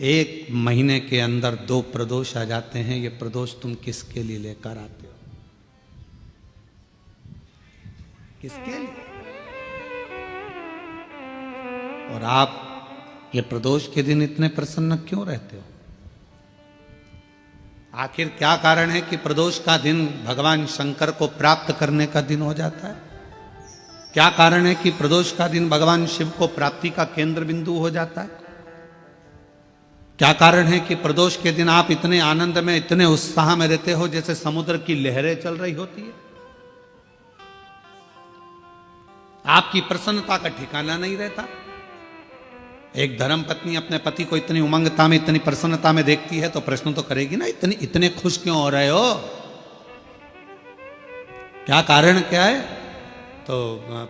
1 महीने के अंदर 2 प्रदोष आ जाते हैं, ये प्रदोष तुम किसके लिए लेकर आते हो? किसके लिए? और आप ये प्रदोष के दिन इतने प्रसन्न क्यों रहते हो? आखिर क्या कारण है कि प्रदोष का दिन भगवान शंकर को प्राप्त करने का दिन हो जाता है? क्या कारण है कि प्रदोष का दिन भगवान शिव को प्राप्ति का केंद्र बिंदु हो जाता है? क्या कारण है कि प्रदोष के दिन आप इतने आनंद में, इतने उत्साह में रहते हो जैसे समुद्र की लहरें चल रही होती है? आपकी प्रसन्नता का ठिकाना नहीं रहता। एक धर्म पत्नी अपने पति को इतनी उमंगता में, इतनी प्रसन्नता में देखती है तो प्रश्न तो करेगी ना, इतने खुश क्यों हो रहे हो, क्या कारण क्या है? तो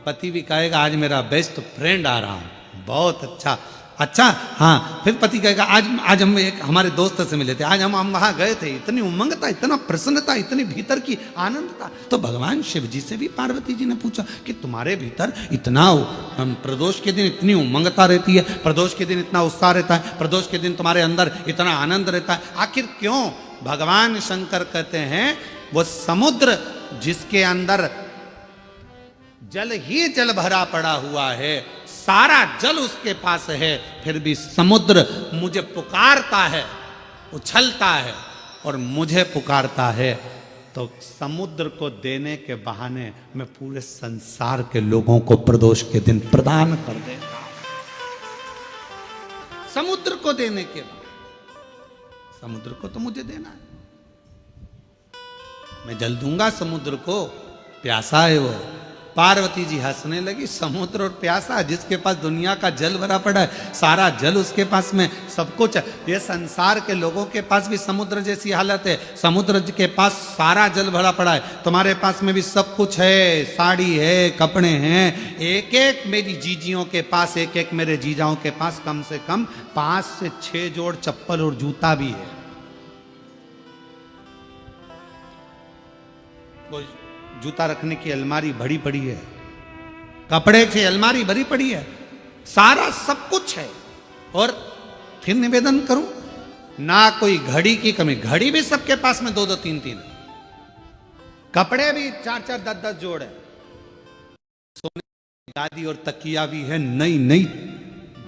पति भी कहेगा आज मेरा बेस्ट फ्रेंड आ रहा है, बहुत अच्छा। हाँ, फिर पति कहेगा आज हम एक हमारे दोस्त से मिले थे, आज हम वहां गए थे, इतनी उमंगता, इतना प्रसन्नता, इतनी भीतर की आनंद था। तो भगवान शिव जी से भी पार्वती जी ने पूछा कि तुम्हारे भीतर इतना प्रदोष के दिन इतनी उमंगता रहती है, प्रदोष के दिन इतना उत्साह रहता है, प्रदोष के दिन तुम्हारे अंदर इतना आनंद रहता है, आखिर क्यों? भगवान शंकर कहते हैं वो समुद्र जिसके अंदर जल ही जल भरा पड़ा हुआ है, सारा जल उसके पास है, फिर भी समुद्र मुझे पुकारता है, उछलता है और मुझे पुकारता है, तो समुद्र को देने के बहाने मैं पूरे संसार के लोगों को प्रदोष के दिन प्रदान कर देता हूं। समुद्र को देने के बाद समुद्र को तो मुझे देना है, मैं जल दूंगा समुद्र को, प्यासा है वो। पार्वती जी हंसने लगी, समुद्र और प्यासा, जिसके पास दुनिया का जल भरा पड़ा है, सारा जल उसके पास में, सब कुछ है। ये संसार के लोगों के पास भी समुद्र जैसी हालत है, समुद्र के पास सारा जल भरा पड़ा है, तुम्हारे पास में भी सब कुछ है, साड़ी है, कपड़े हैं, एक एक मेरी जीजियों के पास, एक एक मेरे जीजाओं के पास कम से कम 5 से 6 जोड़ चप्पल और जूता भी है। जूता रखने की अलमारी भरी पड़ी है, कपड़े की अलमारी भरी पड़ी है, सारा सब कुछ है। और फिर निवेदन करूं, ना कोई घड़ी की कमी, घड़ी भी सबके पास में 2-2, 3-3 है, कपड़े भी 4-4, 10-10 जोड़ है, सोने की गादी और तकिया भी है, नई नई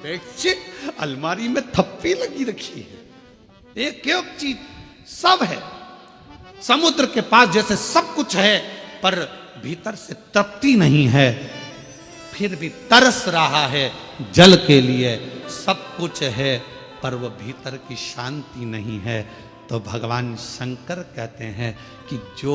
बेडशीट अलमारी में थप्पी लगी रखी है, एक एक चीज सब है। समुद्र के पास जैसे सब कुछ है पर भीतर से तृप्ति नहीं है, फिर भी तरस रहा है जल के लिए, सब कुछ है पर वह भीतर की शांति नहीं है। तो भगवान शंकर कहते हैं कि जो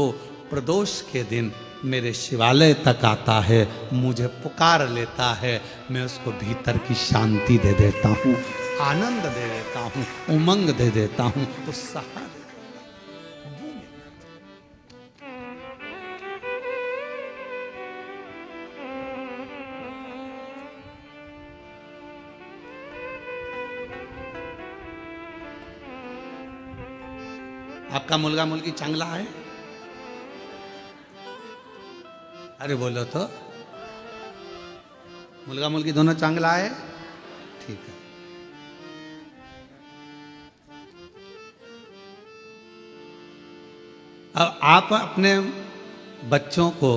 प्रदोष के दिन मेरे शिवालय तक आता है, मुझे पुकार लेता है, मैं उसको भीतर की शांति दे देता हूँ, आनंद दे देता हूँ, उमंग दे देता हूँ, उत्साह। आपका मुलगा मुलगी चांगला है? अरे बोलो तो, मुलगा मुलगी दोनों चांगला है? ठीक है। अब आप अपने बच्चों को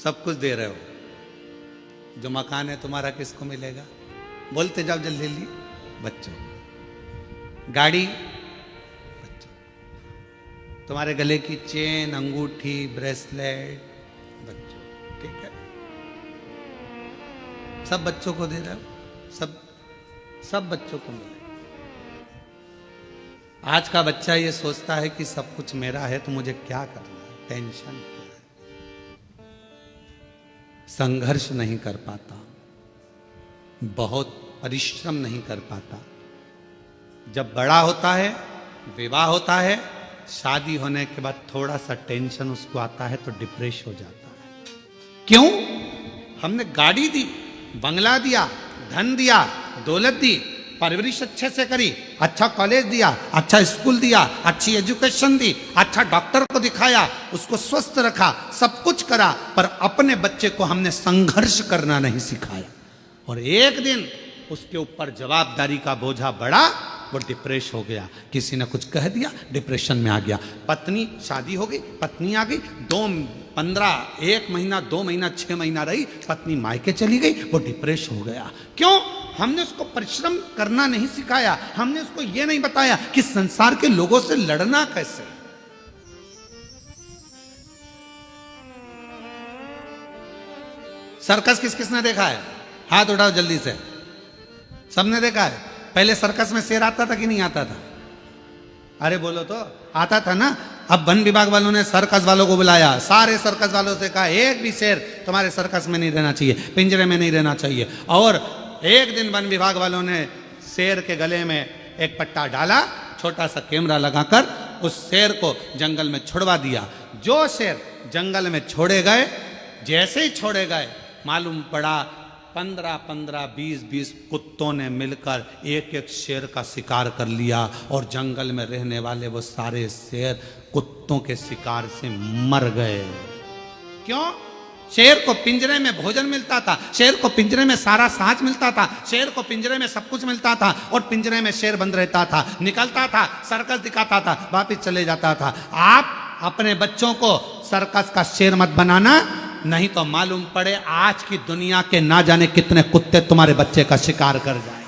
सब कुछ दे रहे हो, जो मकान है तुम्हारा किसको मिलेगा? बोलते जाओ जल्दी जल्दी। बच्चों, गाड़ी तुम्हारे गले की चेन, अंगूठी, ब्रेसलेट, बच्चों, ठीक है, सब बच्चों को दे रहे हो, सब बच्चों को मिले। आज का बच्चा ये सोचता है कि सब कुछ मेरा है तो मुझे क्या करना है, टेंशन क्या है, संघर्ष नहीं कर पाता, बहुत परिश्रम नहीं कर पाता। जब बड़ा होता है, विवाह होता है, शादी होने के बाद थोड़ा सा टेंशन उसको आता है तो डिप्रेस हो जाता है। क्यों? हमने गाड़ी दी, बंगला दिया, धन दिया, दौलत दी, परवरिश अच्छे से करी, अच्छा कॉलेज दिया, अच्छा स्कूल दिया, अच्छी एजुकेशन दी, अच्छा डॉक्टर को दिखाया, उसको स्वस्थ रखा, सब कुछ करा, पर अपने बच्चे को हमने संघर्ष करना नहीं सिखाया। और एक दिन उसके ऊपर जवाबदारी का बोझा बढ़ा, वो डिप्रेस हो गया, किसी ने कुछ कह दिया, डिप्रेशन में आ गया। पत्नी, शादी हो गई, पत्नी आ गई, 1 महीना, 2 महीना, 6 महीना रही, पत्नी मायके चली गई, वो डिप्रेस हो गया। क्यों? हमने उसको परिश्रम करना नहीं सिखाया, हमने उसको यह नहीं बताया कि संसार के लोगों से लड़ना कैसे। सर्कस किस किसने देखा है? हाथ उठाओ जल्दी से। सबने देखा है। पहले सर्कस में शेर आता था कि नहीं आता था? अरे बोलो तो, आता था ना। अब वन विभाग वालों ने सर्कस वालों को बुलाया, सारे सर्कस वालों से कहा एक भी शेर तुम्हारे सर्कस में नहीं रहना चाहिए, पिंजरे में नहीं रहना चाहिए। और एक दिन वन विभाग वालों ने शेर के गले में एक पट्टा डाला, छोटा सा कैमरा लगाकर उस शेर को जंगल में छुड़वा दिया। जो शेर जंगल में छोड़े गए, जैसे ही छोड़े गए, मालूम पड़ा 15-15, 20-20 कुत्तों ने मिलकर एक एक शेर का शिकार कर लिया और जंगल में रहने वाले वो सारे शेर कुत्तों के शिकार से मर गए। क्यों? शेर को पिंजरे में भोजन मिलता था, शेर को पिंजरे में सारा सांच मिलता था, शेर को पिंजरे में सब कुछ मिलता था और पिंजरे में शेर बंद रहता था, निकलता था, सर्कस दिखाता था, वापिस चले जाता था। आप अपने बच्चों को सर्कस का शेर मत बनाना, नहीं तो मालूम पड़े आज की दुनिया के ना जाने कितने कुत्ते तुम्हारे बच्चे का शिकार कर जाएंगे।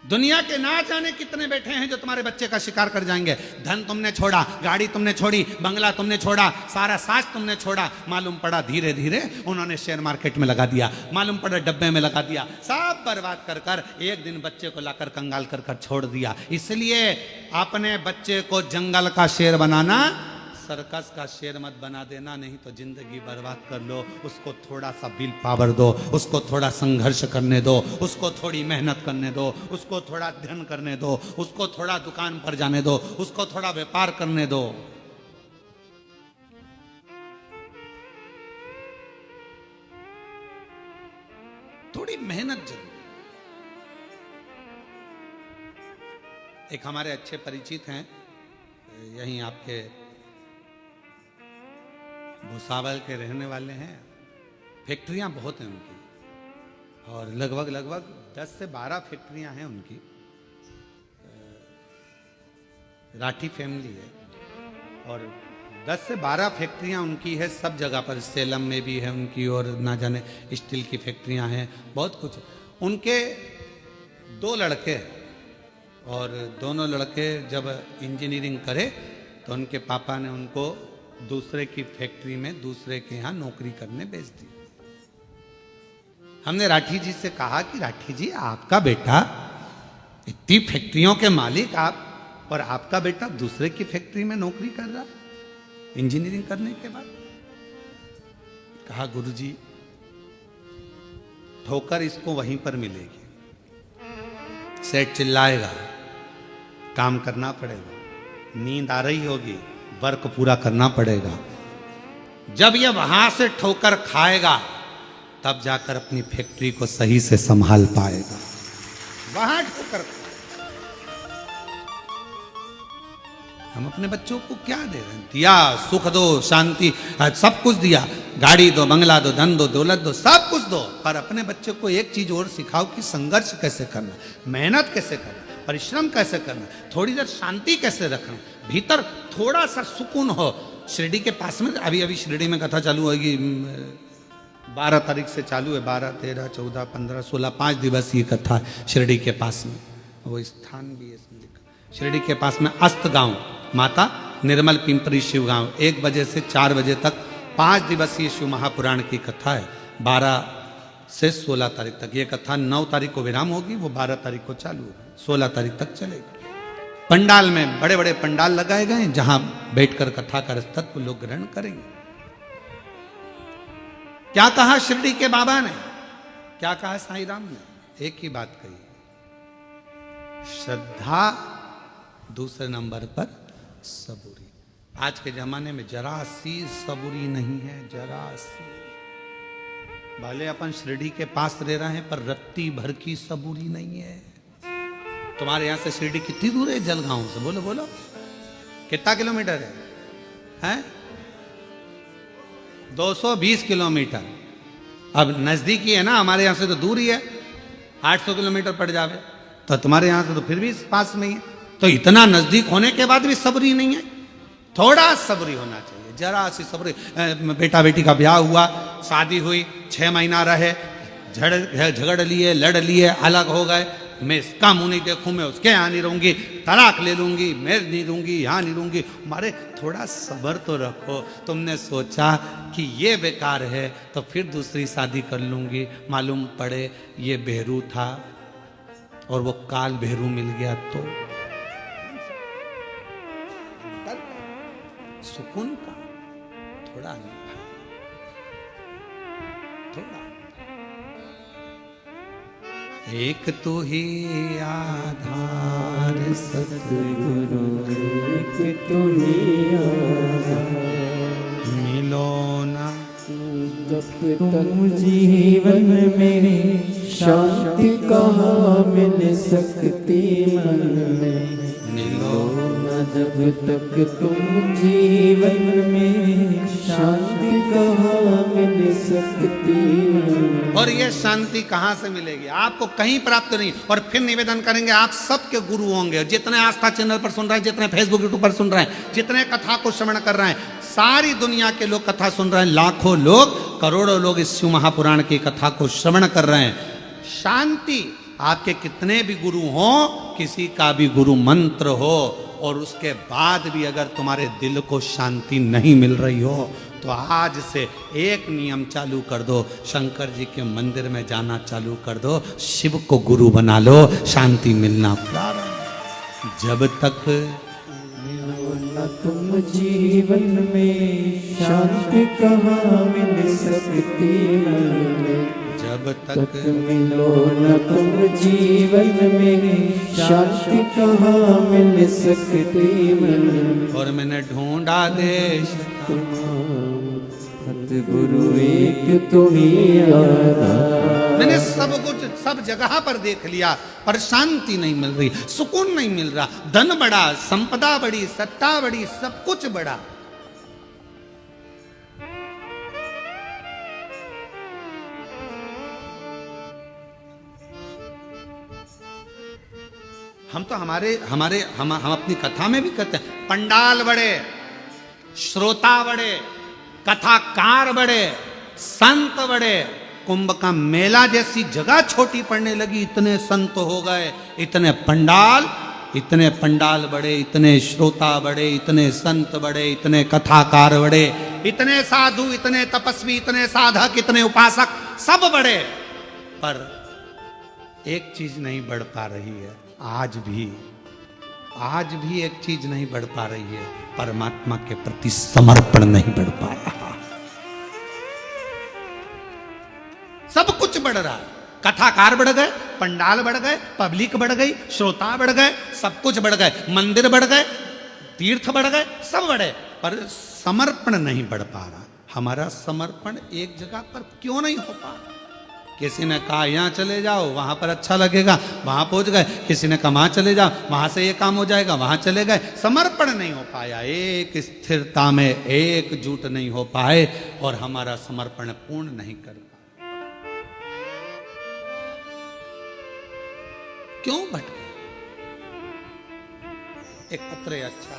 दुनिया के ना जाने कितने बैठे हैं जो तुम्हारे बच्चे का शिकार कर जाएंगे। धन तुमने छोड़ा, गाड़ी तुमने छोड़ी, बंगला तुमने छोड़ा, सारा साज तुमने छोड़ा, मालूम पड़ा धीरे धीरे उन्होंने शेयर मार्केट में लगा दिया, मालूम पड़ा डब्बे में लगा दिया, सब बर्बाद कर कर एक दिन बच्चे को लाकर कंगाल कर कर छोड़ दिया। इसलिए अपने बच्चे को जंगल का शेर बनाना, सर्कस का शेर मत बना देना, नहीं तो जिंदगी बर्बाद कर लो। उसको थोड़ा सा विल पावर दो, उसको थोड़ा संघर्ष करने दो, उसको थोड़ी मेहनत करने दो, उसको थोड़ा अध्ययन करने दो, उसको थोड़ा दुकान पर जाने दो, उसको थोड़ा व्यापार करने दो। थोड़ी मेहनत जरूर। एक हमारे अच्छे परिचित हैं, यहीं आपके भुसावल के रहने वाले हैं। फैक्ट्रियां बहुत हैं उनकी और लगभग 10 से 12 फैक्ट्रियां हैं उनकी। राठी फैमिली है और 10 से 12 फैक्ट्रियां उनकी है सब जगह पर। सेलम में भी है उनकी और ना जाने स्टील की फैक्ट्रियां हैं, बहुत कुछ। उनके 2 लड़के और दोनों लड़के जब इंजीनियरिंग करे तो उनके पापा ने उनको दूसरे की फैक्ट्री में दूसरे के यहाँ नौकरी करने भेज दी। हमने राठी जी से कहा कि राठी जी, आपका बेटा इतनी फैक्ट्रियों के मालिक आप, और आपका बेटा दूसरे की फैक्ट्री में नौकरी कर रहा इंजीनियरिंग करने के बाद। कहा गुरुजी, ठोकर इसको वहीं पर मिलेगी, सेठ चिल्लाएगा, काम करना पड़ेगा, नींद आ रही होगी, वर्क पूरा करना पड़ेगा। जब ये वहां से ठोकर खाएगा तब जाकर अपनी फैक्ट्री को सही से संभाल पाएगा। वहां ठोकर। हम अपने बच्चों को क्या दे रहे हैं? दिया, सुख दो, शांति, सब कुछ दिया, गाड़ी दो, बंगला दो, धन दो, दौलत दो, सब कुछ दो, पर अपने बच्चे को एक चीज और सिखाओ कि संघर्ष कैसे करना, मेहनत कैसे करना, परिश्रम कैसे करना, थोड़ी देर शांति कैसे रखना, भीतर थोड़ा सा सुकून हो। शिरडी के पास में अभी शिरडी में कथा चालू होगी, 12 तारीख से चालू है, 12, 13, 14, 15, 16, 5 दिवसीय कथा शिरडी के पास में। वो स्थान भी है इसमें लिखा, शिरडी के पास में अस्त गांव, माता निर्मल पिंपरी शिव गांव, 1 बजे से 4 बजे तक 5 दिवसीय शिव महापुराण की कथा है। 12 से 16 तारीख तक ये कथा, 9 तारीख को विराम होगी, वो 12 तारीख को चालू होगी, 16 तारीख तक चलेगी। पंडाल में बड़े बड़े पंडाल लगाए गए जहां बैठकर कथा का रसतत्व लोग ग्रहण करेंगे। क्या कहा शिरडी के बाबा ने, क्या कहा साईं राम ने? एक ही बात कही, श्रद्धा, दूसरे नंबर पर सबूरी। आज के जमाने में जरा सी सबूरी नहीं है, जरा सी। भले अपन शिरडी के पास रह रहे हैं पर रत्ती भर की सबूरी नहीं है। तुम्हारे यहां से शिरडी कितनी दूर है? जलगांव से बोलो बोलो, कितना किलोमीटर है? 220 किलोमीटर। अब नजदीकी है ना, हमारे यहां से तो दूर ही है, 800 किलोमीटर पड़ जावे, तो तुम्हारे यहां से तो फिर भी पास में ही है। तो इतना नजदीक होने के बाद भी सबरी नहीं है। थोड़ा सबरी होना चाहिए, चाहिए, जरा सी सब्र। बेटा बेटी का ब्याह हुआ, शादी हुई, 6 महीना रहे, झगड़ लिए, लड़ लिए, अलग हो गए, मैं इसका मुंह नहीं देखूं, मैं उसके यहाँ नहीं रहूंगी, तलाक ले लूंगी, मैं नहीं रहूंगी, यहाँ नहीं रहूंगी। मारे थोड़ा सब्र तो रखो। तुमने सोचा कि ये बेकार है तो फिर दूसरी शादी कर लूंगी, मालूम पड़े ये बेहरू था और वो काल बेहरू मिल गया तो सुकून का थोड़ा नहीं, थोड़ा। एक तो ही आधार सतगुरु एक तो ही मिलो ना, जब तुम जीवन में शांति कहाँ मिल सकती मन में, मिलो ना जब तक तुम जीवन में शांति कहाँ मिल सकती मन। और ये शांति कहाँ से मिलेगी? आपको कहीं प्राप्त नहीं। और फिर निवेदन करेंगे, आप सबके गुरु होंगे, जितने आस्था चैनल पर सुन रहे हैं, जितने फेसबुक यूट्यूब पर सुन रहे हैं, जितने कथा को श्रवण कर रहे हैं, सारी दुनिया के लोग कथा सुन रहे हैं, लाखों लोग, करोड़ों लोग इस शिव महापुराण की कथा को श्रवण कर रहे हैं। शांति, आपके कितने भी गुरु हो, किसी का भी गुरु मंत्र हो, और उसके बाद भी अगर तुम्हारे दिल को शांति नहीं मिल रही हो, तो आज से एक नियम चालू कर दो, शंकर जी के मंदिर में जाना चालू कर दो, शिव को गुरु बना लो, शांति मिलना प्रारंभ। जब तक मिलो न तुम जीवन में शांति कहाँ मिल सकती मन में, जब तक मिलो न तुम जीवन में शांति कहाँ मिल सकती मन में। और मैंने ढूंढा देश सतगुरु एक तो ही आधार। मैंने सब कुछ सब जगह पर देख लिया, पर शांति नहीं मिल रही, सुकून नहीं मिल रहा। धन बढ़ा, संपदा बढ़ी, सत्ता बढ़ी, सब कुछ बढ़ा, हम तो हम अपनी कथा में भी कहते हैं, पंडाल बड़े, श्रोता बड़े, कथाकार बड़े, संत बड़े, कुंभ का मेला जैसी जगह छोटी पड़ने लगी, इतने संत हो गए, इतने पंडाल बड़े, इतने श्रोता बड़े, इतने संत बड़े, इतने कथाकार बड़े, इतने साधु, इतने तपस्वी, इतने साधक, इतने उपासक, सब बड़े, पर एक चीज नहीं बढ़ पा रही है। आज भी एक चीज नहीं बढ़ पा रही है, परमात्मा के प्रति समर्पण नहीं बढ़ पा रहा। सब कुछ बढ़ रहा है, कथाकार बढ़ गए, पंडाल बढ़ गए, पब्लिक बढ़ गई, श्रोता बढ़ गए, सब कुछ बढ़ गए, मंदिर बढ़ गए, तीर्थ बढ़ गए, सब बढ़े, पर समर्पण नहीं बढ़ पा रहा। हमारा समर्पण एक जगह पर क्यों नहीं हो पा रहा? किसी ने कहा यहाँ चले जाओ, वहां पर अच्छा लगेगा, वहां पहुंच गए। किसी ने कहा वहां चले जाओ, वहां से ये काम हो जाएगा, वहां चले गए। समर्पण नहीं हो पाया, एक स्थिरता में एकजुट नहीं हो पाए, और हमारा समर्पण पूर्ण नहीं कर पाए। क्यों भटके? एक पत्र है, अच्छा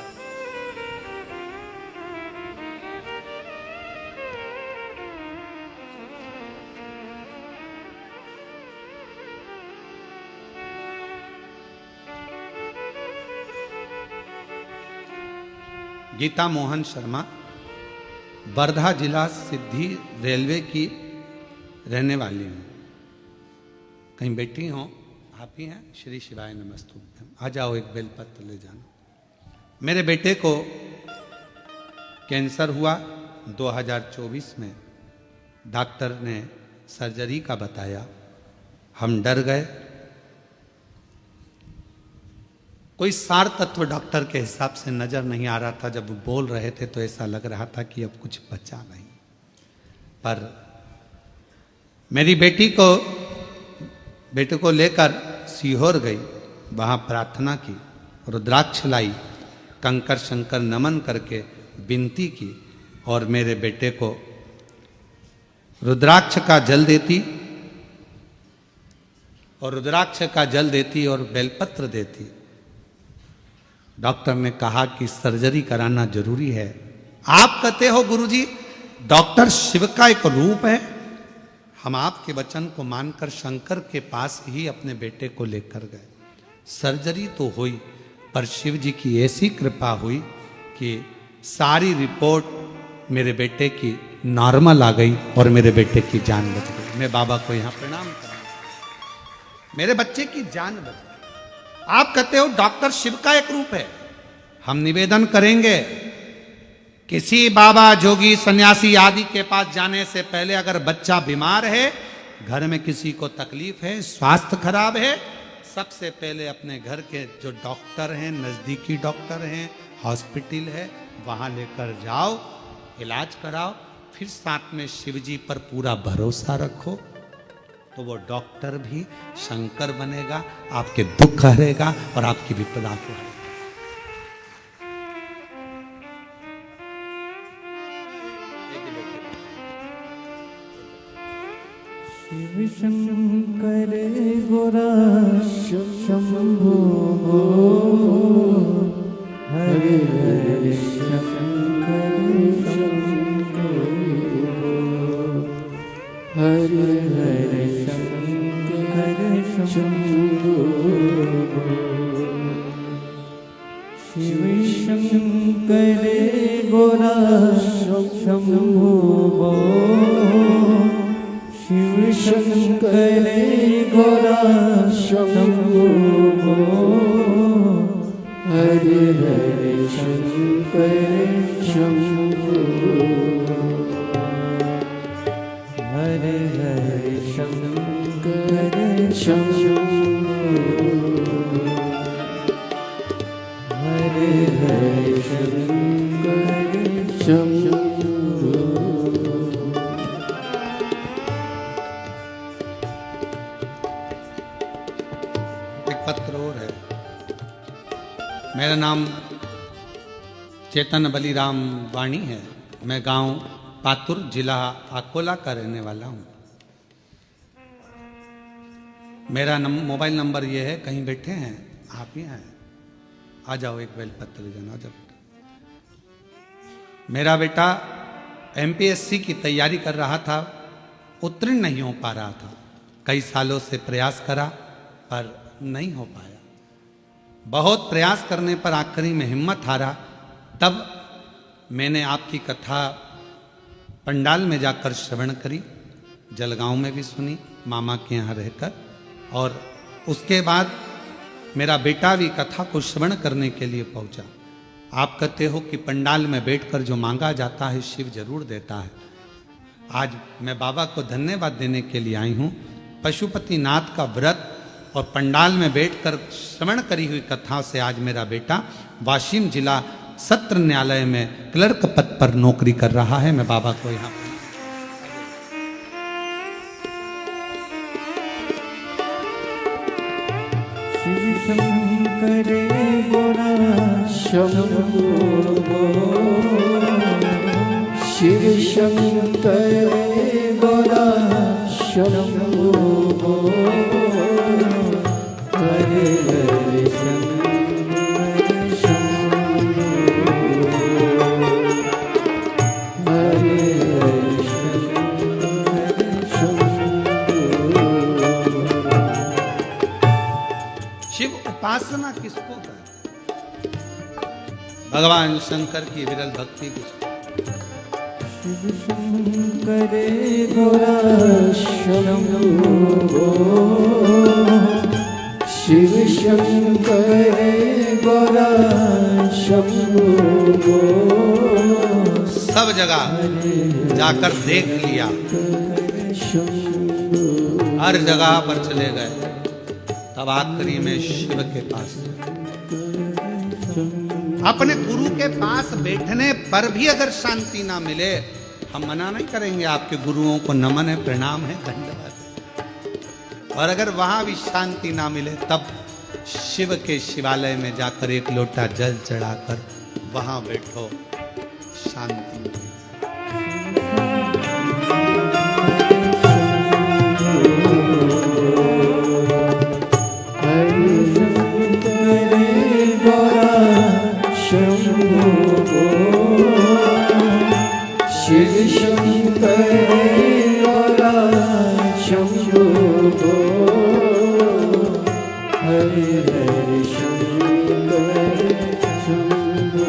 गीता मोहन शर्मा, वर्धा जिला सिद्धि रेलवे की रहने वाली हूँ। कहीं बैठी हो? आप ही हैं? श्री शिवाय नमस्तुभ्यम। आ जाओ, एक बेलपत्र ले जाना। मेरे बेटे को कैंसर हुआ 2024 में, डॉक्टर ने सर्जरी का बताया, हम डर गए। कोई सार तत्व डॉक्टर के हिसाब से नजर नहीं आ रहा था। जब वो बोल रहे थे तो ऐसा लग रहा था कि अब कुछ बचा नहीं। पर मेरी बेटे को लेकर सीहोर गई, वहां प्रार्थना की, रुद्राक्ष लाई, कंकर शंकर नमन करके विनती की, और मेरे बेटे को रुद्राक्ष का जल देती और बेलपत्र देती। डॉक्टर ने कहा कि सर्जरी कराना जरूरी है, आप कहते हो गुरुजी डॉक्टर शिव का एक रूप है। हम आपके वचन को मानकर शंकर के पास ही अपने बेटे को लेकर गए। सर्जरी तो हुई, पर शिव जी की ऐसी कृपा हुई कि सारी रिपोर्ट मेरे बेटे की नॉर्मल आ गई और मेरे बेटे की जान बच गई। मैं बाबा को यहाँ प्रणाम कर रहा हूं, मेरे बच्चे की जान बच गई। आप कहते हो डॉक्टर शिव का एक रूप है। हम निवेदन करेंगे किसी बाबा जोगी सन्यासी आदि के पास जाने से पहले अगर बच्चा बीमार है, घर में किसी को तकलीफ है, स्वास्थ्य खराब है, सबसे पहले अपने घर के जो डॉक्टर हैं, नज़दीकी डॉक्टर हैं, हॉस्पिटल है, वहाँ लेकर जाओ, इलाज कराओ। फिर साथ में शिव जी पर पूरा भरोसा रखो, तो वो डॉक्टर भी शंकर बनेगा, आपके दुख हरेगा और आपकी विपदा को हरेगा। शिव शंकर गोरा शंभो हरे हरे शंकर हरे हरे शंकर शंभो शिव शंकर गोरा शंभो शिव शंकर गोरा शंभो हरे हरे शंकर शंभो हरे हरे शंकर शंभो हरे हरे शंकर शंभो। पत्र और है। मेरा नाम चेतन बलिराम वाणी है। मैं गांव पातुर जिला अकोला का रहने वाला हूं। मेरा मोबाइल नंबर ये है, कहीं बैठे हैं आप ही हैं, आ जाओ एक बेलपत्र लेना। जब मेरा बेटा एमपीएससी की तैयारी कर रहा था, उत्तीर्ण नहीं हो पा रहा था। कई सालों से प्रयास करा पर नहीं हो पाया। बहुत प्रयास करने पर आखिरी में हिम्मत हारा। तब मैंने आपकी कथा पंडाल में जाकर श्रवण करी, जलगांव में भी सुनी मामा के यहाँ रहकर, और उसके बाद मेरा बेटा भी कथा को श्रवण करने के लिए पहुंचा। आप कहते हो कि पंडाल में बैठकर जो मांगा जाता है शिव जरूर देता है। आज मैं बाबा को धन्यवाद देने के लिए आई हूँ। पशुपतिनाथ का व्रत और पंडाल में बैठकर श्रवण करी हुई कथा से आज मेरा बेटा वाशिम जिला सत्र न्यायालय में क्लर्क पद पर नौकरी कर रहा है। मैं बाबा को यहाँ शिव शंकर गोरा शंभो शिव शंकर गोरा शंभो हरे हरे शंकर शंभो हरे हरे शंकर शंभो। शिव उपासना किसको कहते? भगवान शंकर की विरल भक्ति किसको? शिव शंकर गोरा शंभो शिव शंकर गोरा शंभो। सब जगह जाकर देख लिया, हर जगह पर चले गए, तब आखिरी में शिव के पास। अपने गुरु के पास बैठने पर भी अगर शांति ना मिले, हम मना नहीं करेंगे, आपके गुरुओं को नमन है, प्रणाम है, धन्यवाद। और अगर वहां भी शांति ना मिले, तब शिव के शिवालय में जाकर एक लोटा जल चढ़ाकर वहां बैठो, शांति मिलेगी। शंभो हरि शंकर शंभो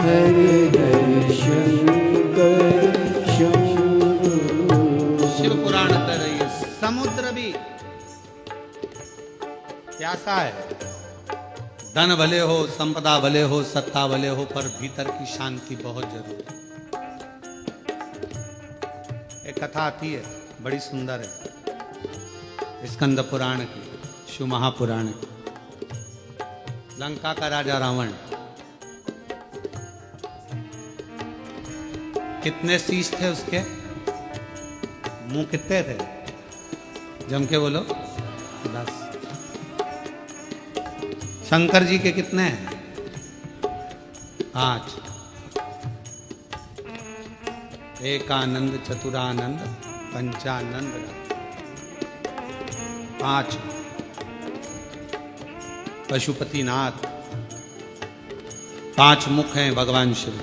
हरे हरे शंकर शंभो। शिव पुराण कर रही है। समुद्र भी प्यासा है, धन भले हो, संपदा भले हो, सत्ता भले हो, पर भीतर की शांति बहुत जरूरी है। एक कथा आती है, बड़ी सुंदर है, स्कंद पुराण की, शिव महापुराण की। लंका का राजा रावण, कितने शीश थे उसके, मुंह कितने थे, जम के बोलो 10। शंकर जी के कितने हैं, 5। एकानंद, चतुरानंद, पंचानंद, 5। पशुपतिनाथ, 5 मुख हैं भगवान शिव।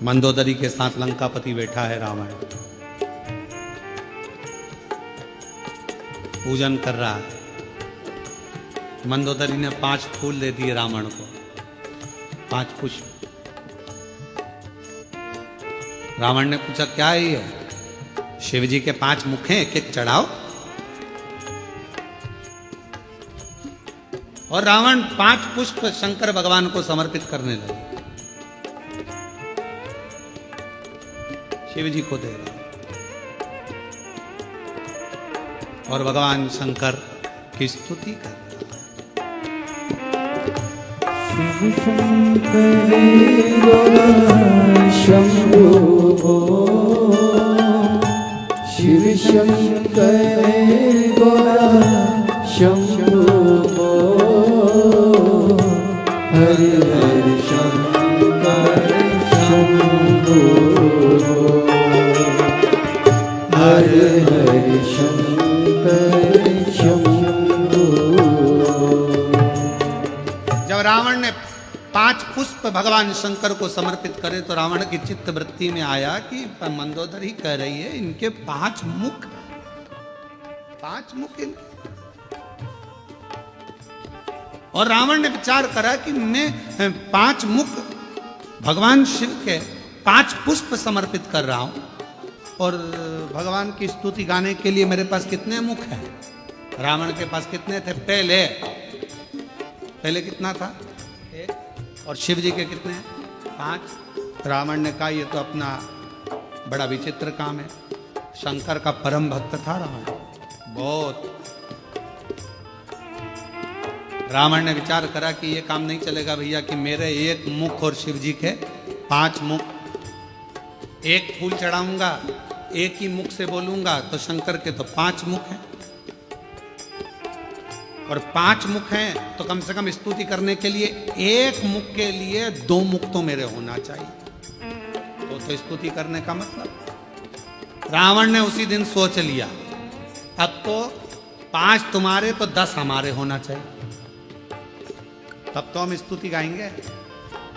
मंदोदरी के साथ लंकापति बैठा है रावण, पूजन कर रहा है। मंदोदरी ने 5 फूल दे दिए रावण को, 5 पुष्प। रावण ने पूछा क्या है ये, शिव जी के 5 मुख हैं, एक एक चढ़ाओ। और रावण 5 पुष्प शंकर भगवान को समर्पित करने लगा, शिव जी को दे रहा, और भगवान शंकर की स्तुति कर रहा। शिव शंकर गौरा शंभो शिव शंकर गौरा शंभो हरे हरे शंकर शंभो हरे हरे शंकर शंभो। जब रावण ने 5 पुष्प भगवान शंकर को समर्पित करे तो रावण की चित्त वृत्ति में आया कि मंदोदरी कह रही है इनके 5 मुख, 5 मुख इनके। और रावण ने विचार करा कि मैं 5 मुख भगवान शिव के 5 पुष्प समर्पित कर रहा हूं, और भगवान की स्तुति गाने के लिए मेरे पास कितने मुख हैं। रावण के पास कितने थे, पहले कितना था, 1। और शिव जी के कितने हैं, 5। रावण ने कहा ये तो अपना बड़ा विचित्र काम है। शंकर का परम भक्त था रावण, बहुत। रावण ने विचार करा कि ये काम नहीं चलेगा भैया कि मेरे 1 मुख और शिव जी के 5 मुख। 1 फूल चढ़ाऊंगा, 1 ही मुख से बोलूंगा, तो शंकर के तो 5 मुख हैं, और 5 मुख हैं तो कम से कम स्तुति करने के लिए 1 मुख के लिए 2 मुख तो मेरे होना चाहिए, तो स्तुति करने का मतलब। रावण ने उसी दिन सोच लिया अब तो 5 तुम्हारे तो 10 हमारे होना चाहिए, तब तो हम स्तुति गाएंगे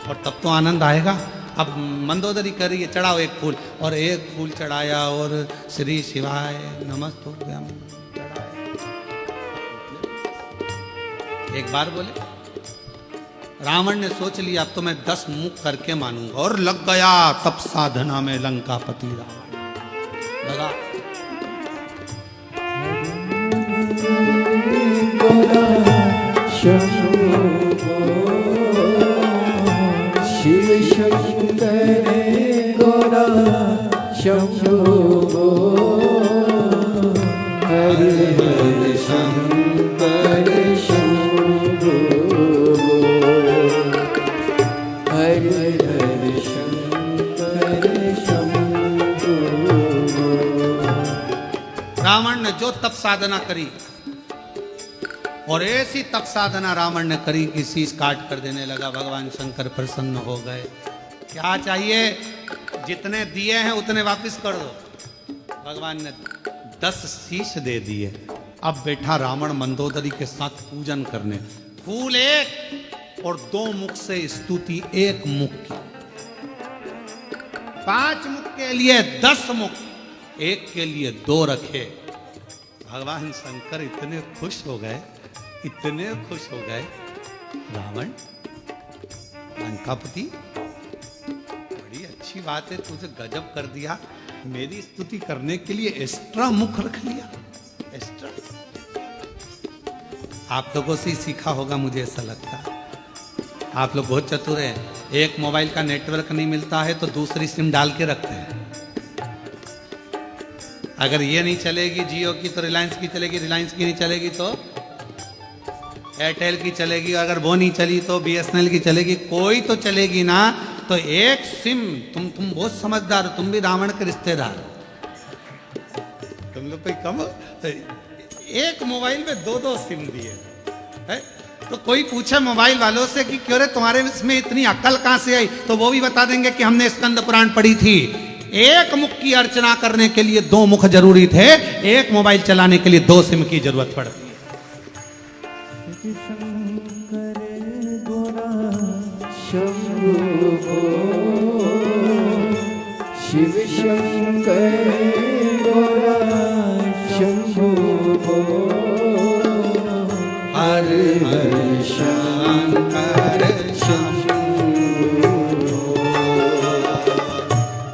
और तब तो आनंद आएगा। अब मंदोदरी कर रही है चढ़ाओ 1 फूल, और 1 फूल चढ़ाया और श्री शिवाय नमस्तुभ्यं चढ़ाया। एक बार बोले, रावण ने सोच लिया अब तो मैं 10 मुख करके मानूंगा, और लग गया तप साधना में लंकापति रावण लगा। शिव शंकर गौरा शंभो हरे हरे शंकर शंभो हरे हरे शंकर शंभो। रावण ने जो तप साधना करी, और ऐसी तप साधना रावण ने करी कि शीश काट कर देने लगा। भगवान शंकर प्रसन्न हो गए। क्या चाहिए, जितने दिए हैं उतने वापस कर दो। भगवान ने 10 शीश दे दिए। अब बैठा रावण मंदोदरी के साथ पूजन करने। फूल 1 और 2 मुख से स्तुति 1 मुख की। 5 मुख के लिए 10 मुख, 1 के लिए 2 रखे। भगवान शंकर इतने खुश हो गए, इतने खुश हो गए। रावण, लंकापति, बड़ी अच्छी बात है, तुझे गजब कर दिया, मेरी स्तुति करने के लिए एक्स्ट्रा मुख रख लिया, एक्स्ट्रा। आप लोगों से ही सीखा होगा, मुझे ऐसा लगता है। आप लोग बहुत चतुर हैं। एक मोबाइल का नेटवर्क नहीं मिलता है तो दूसरी सिम डाल के रखते हैं। अगर ये नहीं चलेगी जियो की तो रिलायंस की चलेगी, रिलायंस की नहीं चलेगी तो एयरटेल की चलेगी, अगर वो नहीं चली तो बीएसएनएल की चलेगी, कोई तो चलेगी ना। तो एक सिम, तुम बहुत समझदार हो, तुम भी रावण के रिश्तेदार हो। तुम लोग कोई कम हो? एक मोबाइल में दो दो सिम दिए है? तो कोई पूछे मोबाइल वालों से कि क्यों रे तुम्हारे इसमें इतनी अक्ल कहां से आई, तो वो भी बता देंगे कि हमने स्कंद पुराण पढ़ी थी। एक मुख की अर्चना करने के लिए दो मुख जरूरी थे, एक मोबाइल चलाने के लिए दो सिम की जरूरत पड़ती है। शिव शंकर गोरा शंभो हर हर शंकर शंभो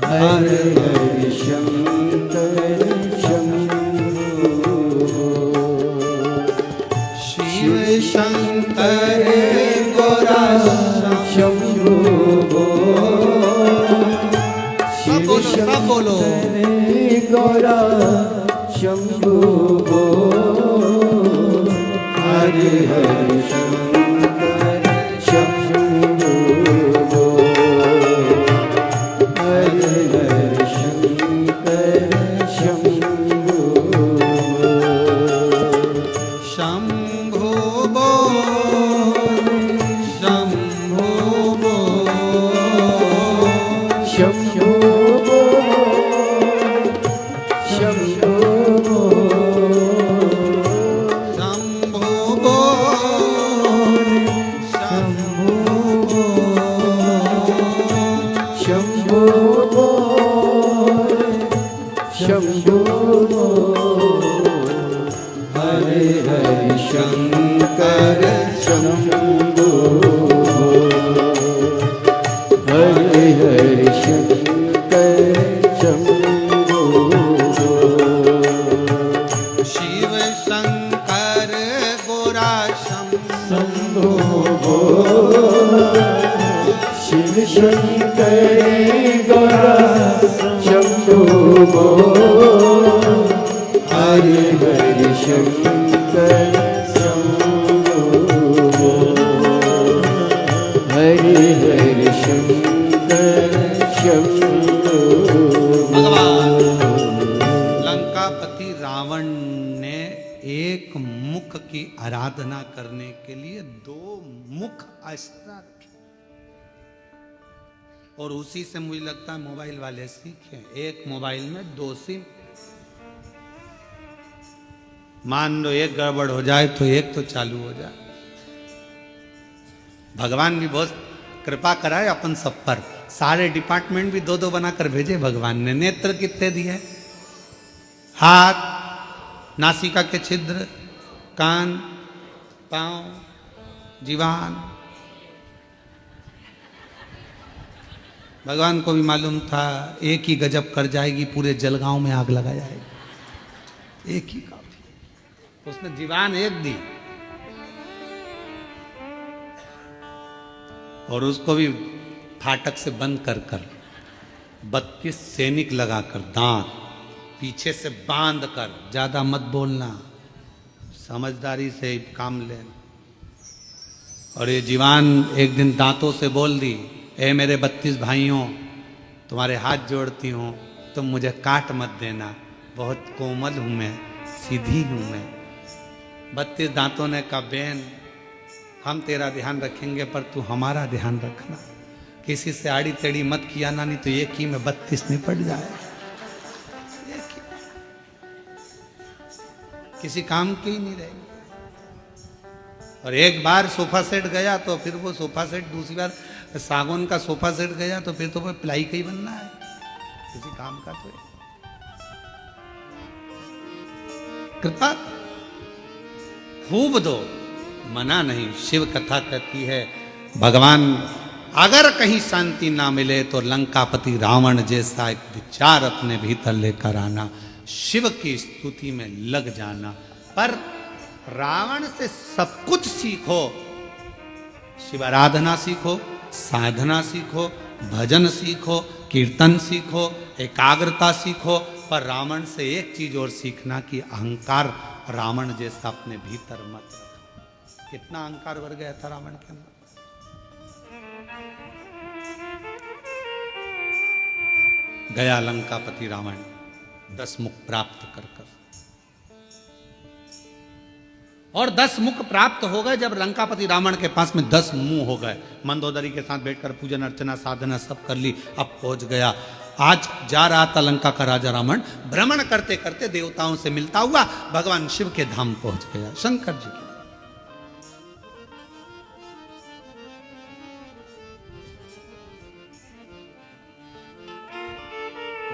हर हर शंकर शंभो शिव शंकर गोरा शंभो सब बोलो गौरा शंभो हरे हरे शंकर शंभो हरे हरे शंकर शंभो शंभो बोल, शंभो बोल, शंभो शंकर शंभो हरे हरे शंकर शंभो शिव शंकर गोरा शंभो शिव शंकर गोरा शंभो हरे हरे शंकर हरे हरे शंकर शंभो। भगवान लंकापति रावण ने एक मुख की आराधना करने के लिए दो मुख आस्था रखे, और उसी से मुझे लगता है मोबाइल वाले सीखे। एक मोबाइल में दो सिम, मान लो एक गड़बड़ हो जाए तो एक तो चालू हो जाए। भगवान भी बहुत कृपा कराए अपन सब पर, सारे डिपार्टमेंट भी दो दो बनाकर भेजे भगवान ने। नेत्र कितने दिए? हाथ, नासिका के छिद्र, कान, पांव, जीवान। भगवान को भी मालूम था एक ही गजब कर जाएगी, पूरे जलगांव में आग लगा जाएगी, एक ही काफी। उसने जीवान एक दी, और उसको भी फाटक से बंद कर कर 32 सैनिक लगाकर, दांत पीछे से बांध कर, ज्यादा मत बोलना, समझदारी से काम लेना। और ये जीवान एक दिन दांतों से बोल दी, ए मेरे 32 भाइयों, तुम्हारे हाथ जोड़ती हूँ, तुम मुझे काट मत देना, बहुत कोमल हूँ मैं, सीधी हूँ मैं। 32 दांतों ने कहा, बेन हम तेरा ध्यान रखेंगे पर तू हमारा ध्यान रखना, किसी से आड़ी टेढ़ी मत किया ना, नहीं तो एक ही में 32 निपट जाए, किसी काम की ही नहीं रहेगी। और एक बार सोफा सेट गया तो फिर वो सोफा सेट, दूसरी बार सागौन का सोफा सेट गया तो फिर तो वो प्लाई का ही बनना है, किसी काम का तो। कृपा खूब दो, मना नहीं। शिव कथा कहती है भगवान अगर कहीं शांति ना मिले तो लंकापति रावण जैसा एक विचार अपने भीतर लेकर आना, शिव की स्तुति में लग जाना। पर रावण से सब कुछ सीखो, शिव आराधना सीखो, साधना सीखो, भजन सीखो, कीर्तन सीखो, एकाग्रता सीखो, पर रावण से एक चीज और सीखना कि अहंकार रावण जैसा अपने भीतर मत रखो। कितना अहंकार भर गया था रावण के अंदर। गया लंकापति रावण 10 मुख प्राप्त कर और 10 मुख प्राप्त हो गए। जब लंकापति रावण के पास में 10 मुंह हो गए, मंदोदरी के साथ बैठकर पूजन अर्चना साधना सब कर ली, अब पहुंच गया। आज जा रहा था लंका का राजा रावण, भ्रमण करते करते देवताओं से मिलता हुआ भगवान शिव के धाम पहुंच गया, शंकर जी के।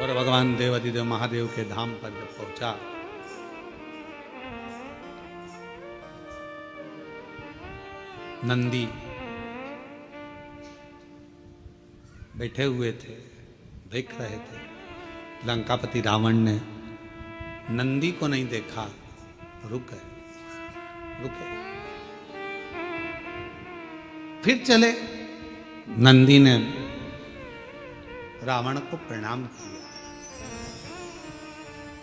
और भगवान देवाधिदेव महादेव के धाम पर जब पहुंचा, नंदी बैठे हुए थे, देख रहे थे। लंकापति रावण ने नंदी को नहीं देखा, रुके। फिर चले। नंदी ने रावण को प्रणाम किया।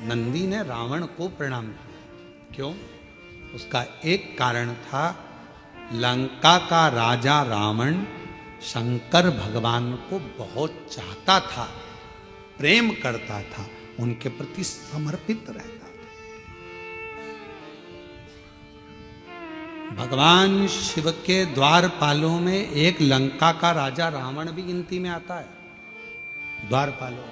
नंदी ने रावण को प्रणाम किया। क्यों? उसका एक कारण था, लंका का राजा रावण शंकर भगवान को बहुत चाहता था, प्रेम करता था, उनके प्रति समर्पित रहता था। भगवान शिव के द्वारपालों में एक लंका का राजा रावण भी गिनती में आता है। द्वारपालों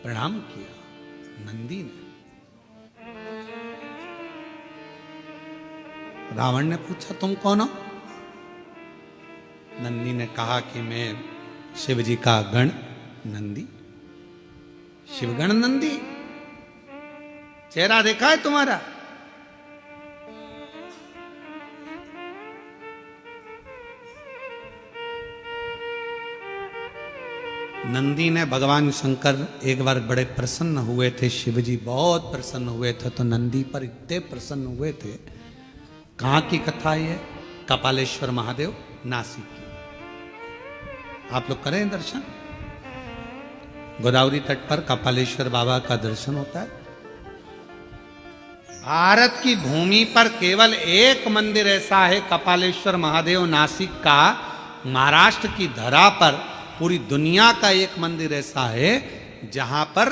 प्रणाम किया नंदी ने। रावण ने पूछा, तुम कौन हो? नंदी ने कहा कि मैं शिव जी का गण नंदी, शिवगण नंदी। चेहरा देखा है तुम्हारा? नंदी ने, भगवान शंकर एक बार बड़े प्रसन्न हुए थे, शिव जी बहुत प्रसन्न हुए थे, तो नंदी पर इतने प्रसन्न हुए थे। कहाँ की कथा है? कपालेश्वर महादेव, नासिक की। आप लोग करें दर्शन। गोदावरी तट पर कपालेश्वर बाबा का दर्शन होता है। भारत की भूमि पर केवल एक मंदिर ऐसा है, कपालेश्वर महादेव नासिक का। महाराष्ट्र की धरा पर पूरी दुनिया का एक मंदिर ऐसा है जहां पर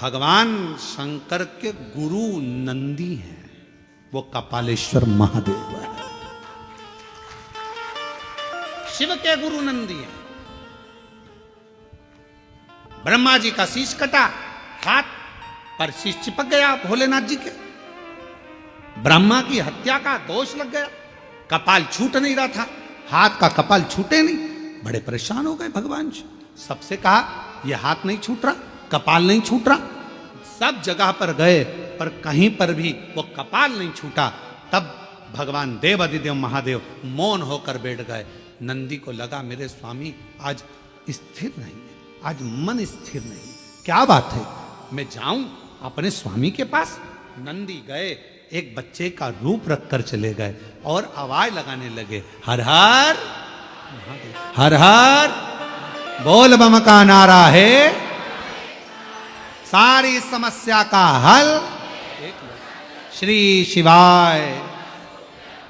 भगवान शंकर के गुरु नंदी हैं, वो कपालेश्वर महादेव है। शिव के गुरु नंदी हैं। ब्रह्मा जी का शीश कटा, हाथ पर शीश चिपक गया भोलेनाथ जी के। ब्रह्मा की हत्या का दोष लग गया, कपाल छूट नहीं रहा था, हाथ का कपाल छूटे नहीं। बड़े परेशान हो गए भगवान जी। सबसे कहा, यह हाथ नहीं छूट रहा, कपाल नहीं छूट रहा। सब जगह पर गए पर कहीं पर भी वो कपाल नहीं छूटा। तब भगवान देवाधिदेव महादेव मौन होकर बैठ गए। नंदी को लगा, मेरे स्वामी आज स्थिर नहीं है, आज मन स्थिर नहीं, क्या बात है, मैं जाऊं अपने स्वामी के पास। नंदी गए, एक बच्चे का रूप रखकर चले गए और आवाज लगाने लगे, हर हर हर हर बोल बम का नारा है सारी समस्या का हल, श्री शिवाय।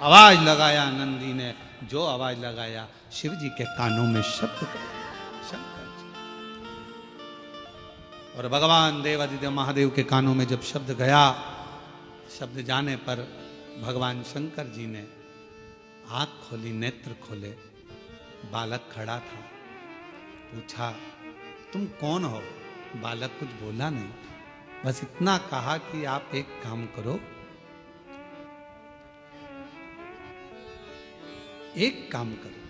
आवाज लगाया नंदी ने, जो आवाज लगाया शिव जी के कानों में शब्द शंकर जी। और भगवान देवाधिदेव महादेव के कानों में जब शब्द गया, शब्द जाने पर भगवान शंकर जी ने आंख खोली, नेत्र खोले। बालक खड़ा था, पूछा, तुम कौन हो? बालक कुछ बोला नहीं, बस इतना कहा कि आप एक काम करो, एक काम करो,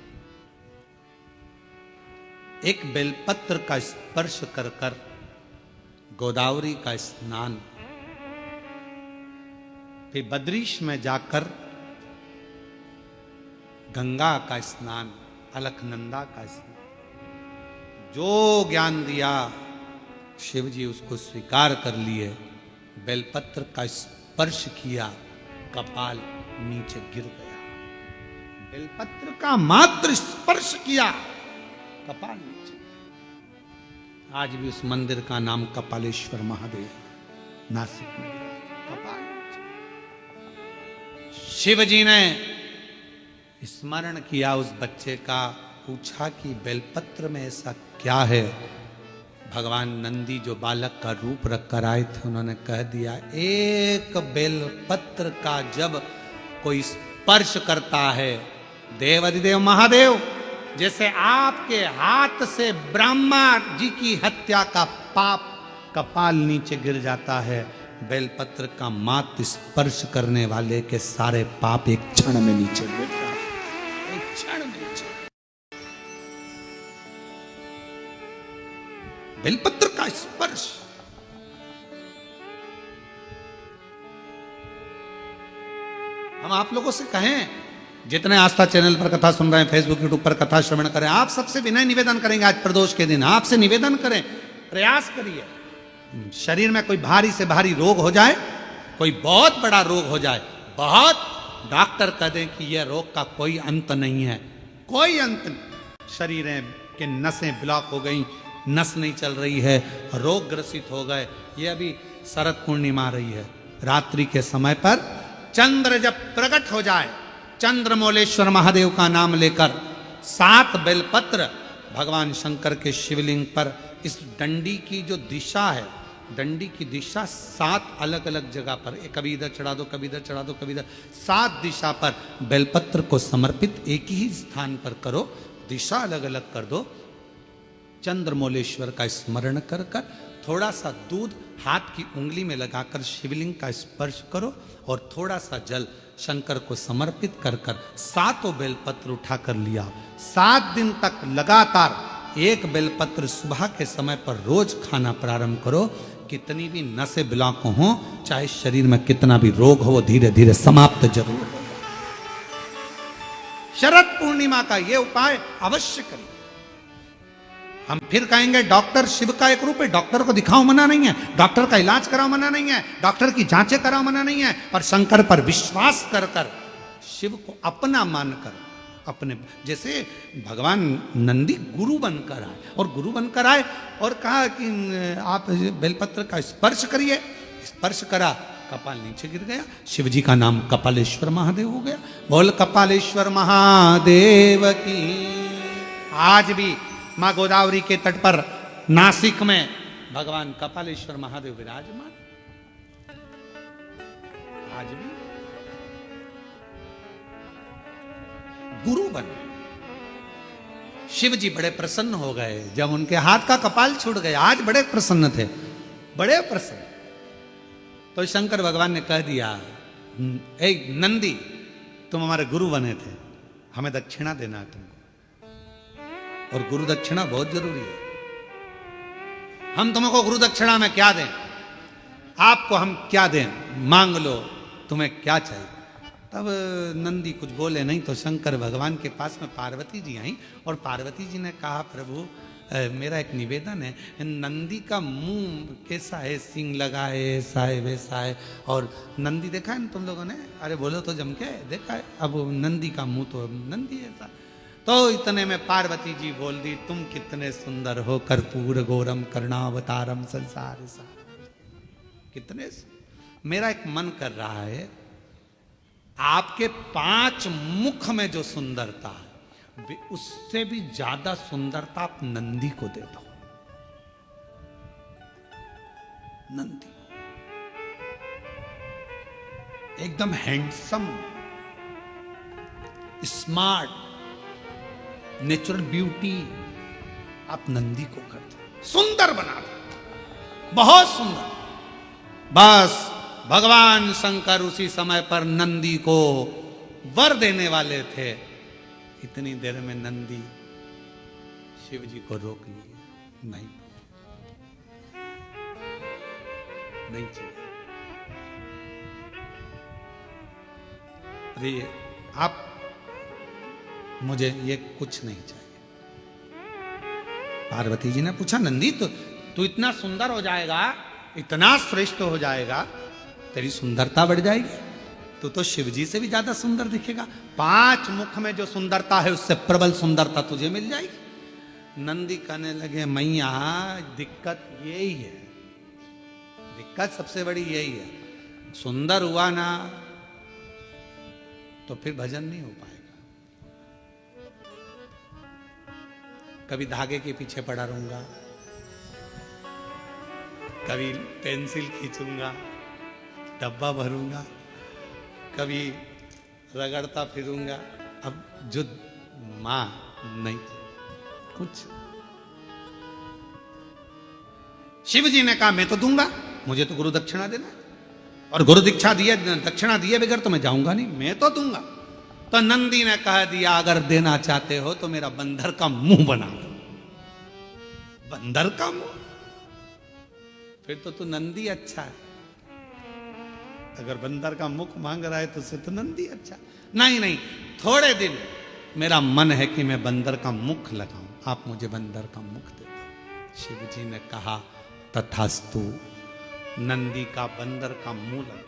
एक बेलपत्र का स्पर्श कर कर गोदावरी का स्नान, फिर बद्रीश में जाकर गंगा का स्नान, अलकनंदा का स्नान, जो ज्ञान दिया शिव जी उसको स्वीकार कर लिए। बेलपत्र का स्पर्श किया, कपाल नीचे गिर गया। बेलपत्र का मात्र स्पर्श किया, कपाल नीचे। आज भी उस मंदिर का नाम कपालेश्वर महादेव नासिक में, कपाल नीचे। शिव जी ने स्मरण किया उस बच्चे का, पूछा कि बेलपत्र में ऐसा क्या है। भगवान नंदी जो बालक का रूप रखकर आए थे, उन्होंने कह दिया, एक बेलपत्र का जब कोई स्पर्श करता है, देव अधिदेव महादेव, जैसे आपके हाथ से ब्रह्मा जी की हत्या का पाप कपाल नीचे गिर जाता है, बेलपत्र का मात्र स्पर्श करने वाले के सारे पाप एक क्षण में नीचे गिर जाते हैं, एक क्षण में नीचे। बेलपत्र का स्पर्श। हम आप लोगों से कहें, जितने आस्था चैनल पर कथा सुन रहे हैं, फेसबुक यूट्यूब पर कथा श्रवण करें, आप सबसे विनय निवेदन करेंगे, आज प्रदोष के दिन आपसे निवेदन करें, प्रयास करिए। शरीर में कोई भारी से भारी रोग हो जाए, कोई बहुत बड़ा रोग हो जाए, बहुत डॉक्टर कह दें कि यह रोग का कोई अंत नहीं है, कोई अंत नहीं, शरीर के नसें ब्लॉक हो गई, नस नहीं चल रही है, रोग ग्रसित हो गए। ये अभी शरद पूर्णिमा रही है, रात्रि के समय पर चंद्र जब प्रकट हो जाए, चंद्रमौलेश्वर महादेव का नाम लेकर 7 बेलपत्र भगवान शंकर के शिवलिंग पर, इस डंडी की जो दिशा है, डंडी की दिशा 7 अलग अलग जगह पर, कभी इधर चढ़ा दो, कभी इधर चढ़ा दो, कभी इधर, 7 दिशा पर बेलपत्र को समर्पित एक ही स्थान पर करो, दिशा अलग अलग कर दो। चंद्रमौलेश्वर का स्मरण कर कर थोड़ा सा दूध हाथ की उंगली में लगाकर शिवलिंग का स्पर्श करो और थोड़ा सा जल शंकर को समर्पित कर कर 7 बेलपत्र उठा कर लिया। 7 दिन तक लगातार एक बेलपत्र सुबह के समय पर रोज खाना प्रारंभ करो। कितनी भी नसें ब्लॉक हो, चाहे शरीर में कितना भी रोग हो, वो धीरे धीरे समाप्त जरूर हो। शरद पूर्णिमा का ये उपाय अवश्य करिए। हम फिर कहेंगे डॉक्टर शिव का एक रूप है, डॉक्टर को दिखाओ मना नहीं है, डॉक्टर का इलाज कराओ मना नहीं है, डॉक्टर की जांचें कराओ मना नहीं है, पर शंकर पर विश्वास कर कर शिव को अपना मानकर, अपने जैसे भगवान नंदी गुरु बनकर आए, और गुरु बनकर आए और कहा कि आप बेलपत्र का स्पर्श करिए। स्पर्श करा, कपाल नीचे गिर गया, शिव जी का नाम कपालेश्वर महादेव हो गया। बोल कपालेश्वर महादेव की। आज भी मां गोदावरी के तट पर नासिक में भगवान कपालेश्वर महादेव विराजमान। आज भी गुरु बने। शिव जी बड़े प्रसन्न हो गए जब उनके हाथ का कपाल छूट गया। आज बड़े प्रसन्न थे, बड़े प्रसन्न। तो शंकर भगवान ने कह दिया, ए नंदी, तुम हमारे गुरु बने थे, हमें दक्षिणा देना है तुमको, और गुरु दक्षिणा बहुत जरूरी है। हम तुमको गुरु दक्षिणा में क्या दें, आपको हम क्या दें, मांग लो, तुम्हें क्या चाहिए। तब नंदी कुछ बोले नहीं, तो शंकर भगवान के पास में पार्वती जी आई, और पार्वती जी ने कहा, प्रभु मेरा एक निवेदन है, नंदी का मुंह कैसा है, सींग लगा है, ऐसा है वैसा है, और नंदी देखा है ना तुम लोगों ने, अरे बोलो तो जम के देखा है, अब नंदी का मुंह तो नंदी ऐसा। तो इतने में पार्वती जी बोल दी, तुम कितने सुंदर हो, कर्पूर गौरम करुणावतारम संसार सार। कितने, मेरा एक मन कर रहा है, आपके 5 मुख में जो सुंदरता है, उससे भी ज्यादा सुंदरता आप नंदी को दे दो। नंदी एकदम हैंडसम, स्मार्ट, नेचुरल ब्यूटी, आप नंदी को कर दो, सुंदर बना दो, बहुत सुंदर। बस भगवान शंकर उसी समय पर नंदी को वर देने वाले थे। इतनी देर में नंदी शिव जी को रोक लिए, नहीं, नहीं चाहिए। अरे आप, मुझे ये कुछ नहीं चाहिए। पार्वती जी ने पूछा, नंदी तो तू इतना सुंदर हो जाएगा, इतना श्रेष्ठ हो जाएगा, तेरी सुंदरता बढ़ जाएगी, तू तो शिव जी से भी ज्यादा सुंदर दिखेगा। 5 मुख में जो सुंदरता है उससे प्रबल सुंदरता तुझे मिल जाएगी। नंदी कहने लगे, मैया दिक्कत यही है, दिक्कत सबसे बड़ी यही है, सुंदर हुआ ना तो फिर भजन नहीं हो पाएगा। कभी धागे के पीछे पड़ा रहूंगा, कभी पेंसिल खींचूंगा, डब्बा भरूंगा, कभी रगड़ता फिरूंगा। अब जो मां नहीं कुछ। शिव जी ने कहा, मैं तो दूंगा, मुझे तो गुरु दक्षिणा देना, और गुरु दीक्षा दिए, दक्षिणा दिए बगैर तो मैं जाऊंगा नहीं, मैं तो दूंगा। तो नंदी ने कह दिया, अगर देना चाहते हो तो मेरा बंदर का मुंह बना दो। बंदर का मुंह? फिर तो तू नंदी अच्छा है। अगर बंदर का मुख मांग रहा है तो उसे तो नंदी अच्छा। नहीं नहीं, थोड़े दिन मेरा मन है कि मैं बंदर का मुख लगाऊं, आप मुझे बंदर का मुख दे दो। शिव जी ने कहा, तथास्तु। नंदी का बंदर का मुंह लग गया।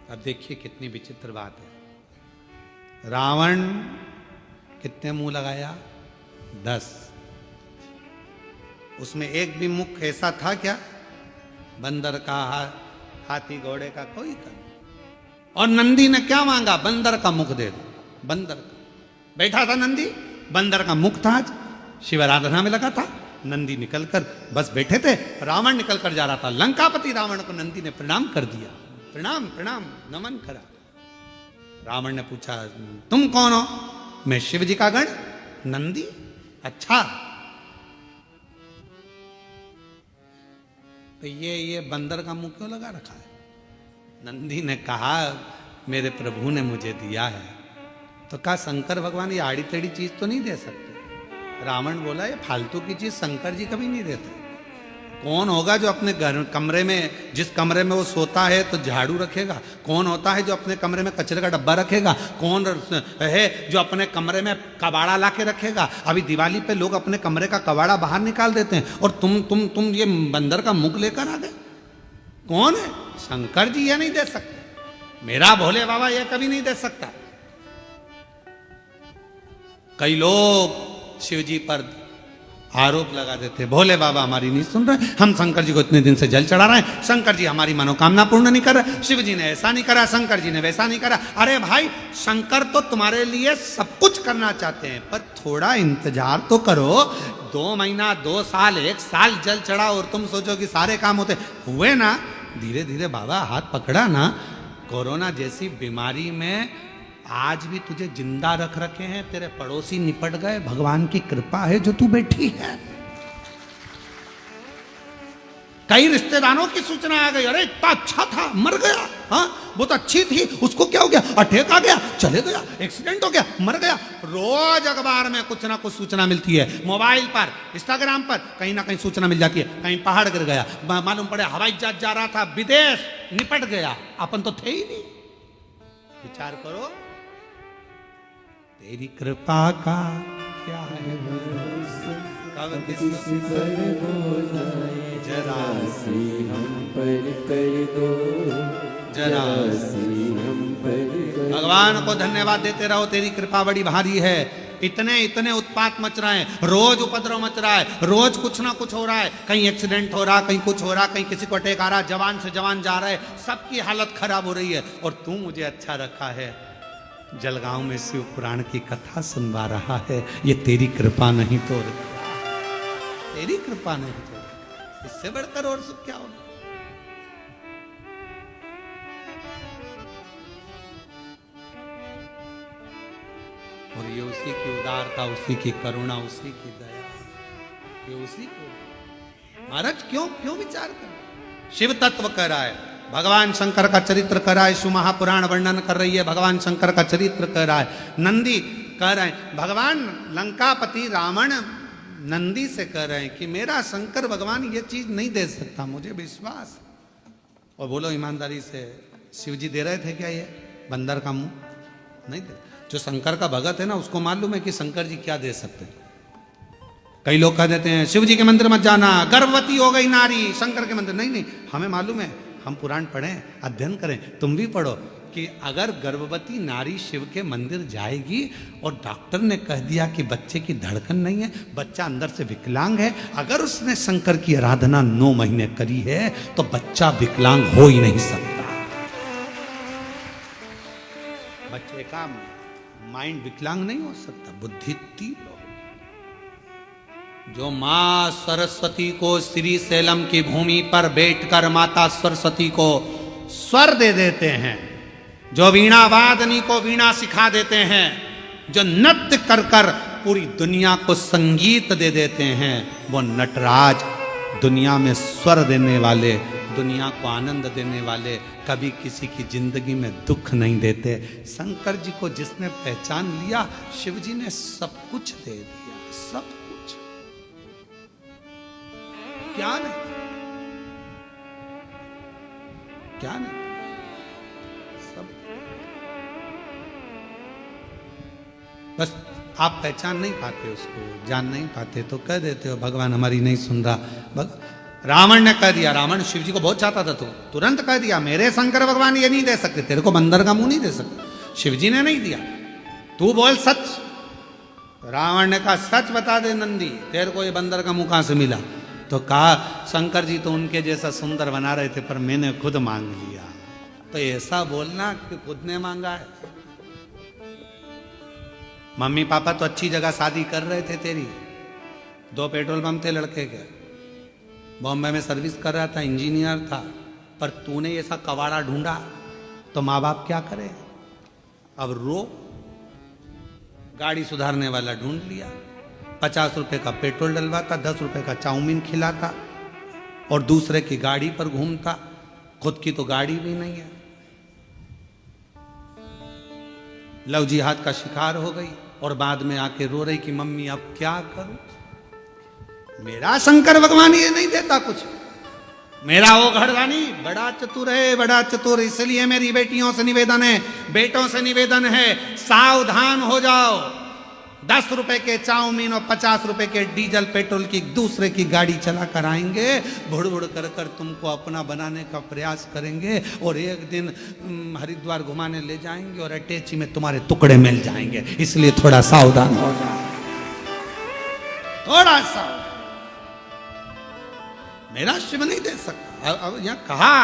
अब देखिए कितनी विचित्र बात है। रावण कितने मुंह लगाया? 10। उसमें एक भी मुख ऐसा था क्या? बंदर का, हाथी घोड़े का कोई था। और नंदी ने क्या मांगा? बंदर का मुख दे दो। बंदर का बैठा था नंदी, बंदर का मुख था। आज शिव आराधना में लगा था। नंदी निकलकर बस बैठे थे, रावण निकलकर जा रहा था। लंकापति रावण को नंदी ने प्रणाम कर दिया। प्रणाम प्रणाम नमन करा। रावण ने पूछा, तुम कौन हो? मैं शिव जी का गण। नंदी? अच्छा, तो ये बंदर का मुंह क्यों लगा रखा है? नंदी ने कहा, मेरे प्रभु ने मुझे दिया है। तो कहा, शंकर भगवान ये आड़ी टेढ़ी चीज तो नहीं दे सकते। रावण बोला, ये फालतू की चीज शंकर जी कभी नहीं देते। कौन होगा जो अपने घर कमरे में, जिस कमरे में वो सोता है तो झाड़ू रखेगा? कौन होता है जो अपने कमरे में कचरे का डब्बा रखेगा? कौन है जो अपने कमरे में कबाड़ा ला के रखेगा? अभी दिवाली पे लोग अपने कमरे का कबाड़ा बाहर निकाल देते हैं, और तुम ये बंदर का मुख लेकर आ गए। कौन है? शंकर जी ये नहीं दे सकते, मेरा भोले बाबा ये कभी नहीं दे सकता। कई लोग शिव जी पर आरोप लगा देते, भोले बाबा हमारी नहीं सुन रहे, हम शंकर जी को इतने दिन से जल चढ़ा रहे हैं, शंकर जी हमारी मनोकामना पूर्ण नहीं कर रहे, शिव जी ने ऐसा नहीं करा, शंकर जी ने वैसा नहीं करा। अरे भाई, शंकर तो तुम्हारे लिए सब कुछ करना चाहते हैं, पर थोड़ा इंतजार तो करो। 2 महीना, 2 साल, 1 साल जल चढ़ा और तुम सोचो कि सारे काम होते हुए ना। धीरे धीरे बाबा हाथ पकड़ा ना। कोरोना जैसी बीमारी में आज भी तुझे जिंदा रख रखे हैं, तेरे पड़ोसी निपट गए, भगवान की कृपा है जो तू बैठी है। कई रिश्तेदारों की सूचना आ गई, अरे इतना अच्छा था, मर गया। हाँ, बहुत अच्छी थी, उसको क्या हो गया? अटैक आ गया, चले गया, एक्सीडेंट हो गया, मर गया। रोज अखबार में कुछ ना कुछ सूचना मिलती है, मोबाइल पर, इंस्टाग्राम पर कहीं ना कहीं सूचना मिल जाती है। कहीं पहाड़ गिर गया, मालूम पड़े हवाई जहाज जा रहा था विदेश, निपट गया, अपन तो थे ही नहीं। विचार करो, तेरी कृपा का क्या है? कब किस पर हो जाए, जरा सी हम पर कर दो, जरा सी हम पर कर। भगवान को धन्यवाद देते रहो, तेरी कृपा बड़ी भारी है। इतने उत्पात मच रहे हैं, रोज उपद्रव मच रहा है, रोज कुछ ना कुछ हो रहा है। कहीं एक्सीडेंट हो रहा, कहीं कुछ हो रहा, कहीं किसी को अटैक आ रहा, जवान से जवान जा रहा है, सबकी हालत खराब हो रही है। और तू मुझे अच्छा रखा है, जलगांव में शिव पुराण की कथा सुनवा रहा है। ये तेरी कृपा नहीं तो, तेरी कृपा नहीं तो इससे बढ़कर और सुख क्या होगा? और ये उसी की उदारता, उसी की करुणा, उसी की दया, ये उसी को। महाराज क्यों विचार कर? शिव तत्व कर रहा है, भगवान शंकर का चरित्र कर रहा है, शिव महापुराण वर्णन कर रही है, भगवान शंकर का चरित्र कर रहा है। नंदी कह रहे हैं, भगवान लंकापति रावण नंदी से कह रहे हैं कि मेरा शंकर भगवान ये चीज नहीं दे सकता, मुझे विश्वास। और बोलो ईमानदारी से, शिव जी दे रहे थे क्या ये बंदर का मुंह? नहीं दे। जो शंकर का भगत है ना, उसको मालूम है कि शंकर जी क्या दे सकते हैं। कई लोग कह देते हैं शिव जी के मंदिर मत जाना, गर्भवती हो गई नारी, शंकर के मंदिर। नहीं नहीं, हमें मालूम है, हम पुराण पढ़ें, अध्ययन करें, तुम भी पढ़ो, कि अगर गर्भवती नारी शिव के मंदिर जाएगी और डॉक्टर ने कह दिया कि बच्चे की धड़कन नहीं है, बच्चा अंदर से विकलांग है, अगर उसने शंकर की आराधना 9 महीने करी है तो बच्चा विकलांग हो ही नहीं सकता। बच्चे का माइंड विकलांग नहीं हो सकता, बुद्धि तीव्र हो। जो मां सरस्वती को श्री सैलम की भूमि पर बैठकर माता सरस्वती को स्वर दे देते हैं, जो वीणा वादनी को वीणा सिखा देते हैं, जो नृत्य कर कर पूरी दुनिया को संगीत दे देते हैं, वो नटराज दुनिया में स्वर देने वाले, दुनिया को आनंद देने वाले, कभी किसी की जिंदगी में दुख नहीं देते। शंकर जी को जिसने पहचान लिया, शिव जी ने सब कुछ दे दिया, सब कुछ। क्या नहीं, क्या नहीं, सब। बस आप पहचान नहीं पाते उसको, जान नहीं पाते, तो कह देते हो भगवान हमारी नहीं सुन रहा। रावण ने कह दिया, रावण शिव जी को बहुत चाहता था, तो तुरंत कह दिया मेरे शंकर भगवान ये नहीं दे सकते, तेरे को बंदर का मुंह नहीं दे सकते। शिव जी ने नहीं दिया, तू बोल सच। रावण ने कहा सच बता दे नंदी, तेरे को ये बंदर का मुंह कहां से मिला? तो कहा शंकर जी तो उनके जैसा सुंदर बना रहे थे, पर मैंने खुद मांग लिया। तो ऐसा बोलना कि खुद ने मांगा है। मम्मी पापा तो अच्छी जगह शादी कर रहे थे तेरी, 2 पेट्रोल पंप थे लड़के के, बॉम्बे में सर्विस कर रहा था, इंजीनियर था, पर तूने ऐसा कवाड़ा ढूंढा तो माँ बाप क्या करे? अब रो। गाड़ी सुधारने वाला ढूंढ लिया, 50 रुपए का पेट्रोल डलवाता, 10 रुपए का चाउमीन खिलाता और दूसरे की गाड़ी पर घूमता, खुद की तो गाड़ी भी नहीं है। लव जिहाद का शिकार हो गई और बाद में आके रो रही कि मम्मी अब क्या करूं? मेरा शंकर भगवान ये नहीं देता कुछ। मेरा वो घरवानी बड़ा चतुर है, बड़ा चतुर। इसलिए मेरी बेटियों से निवेदन है, बेटों से निवेदन है, सावधान हो जाओ। 10 रुपए के चाउमीन और 50 रुपए के डीजल पेट्रोल की दूसरे की गाड़ी चला कर आएंगे, बुड़ बुड़ कर कर तुमको अपना बनाने का प्रयास करेंगे और एक दिन हरिद्वार घुमाने ले जाएंगे और अटैची में तुम्हारे टुकड़े मिल जाएंगे। इसलिए थोड़ा सावधान हो जाओ, थोड़ा सा। मेरा शिव नहीं दे सकता। अब यहां कहा,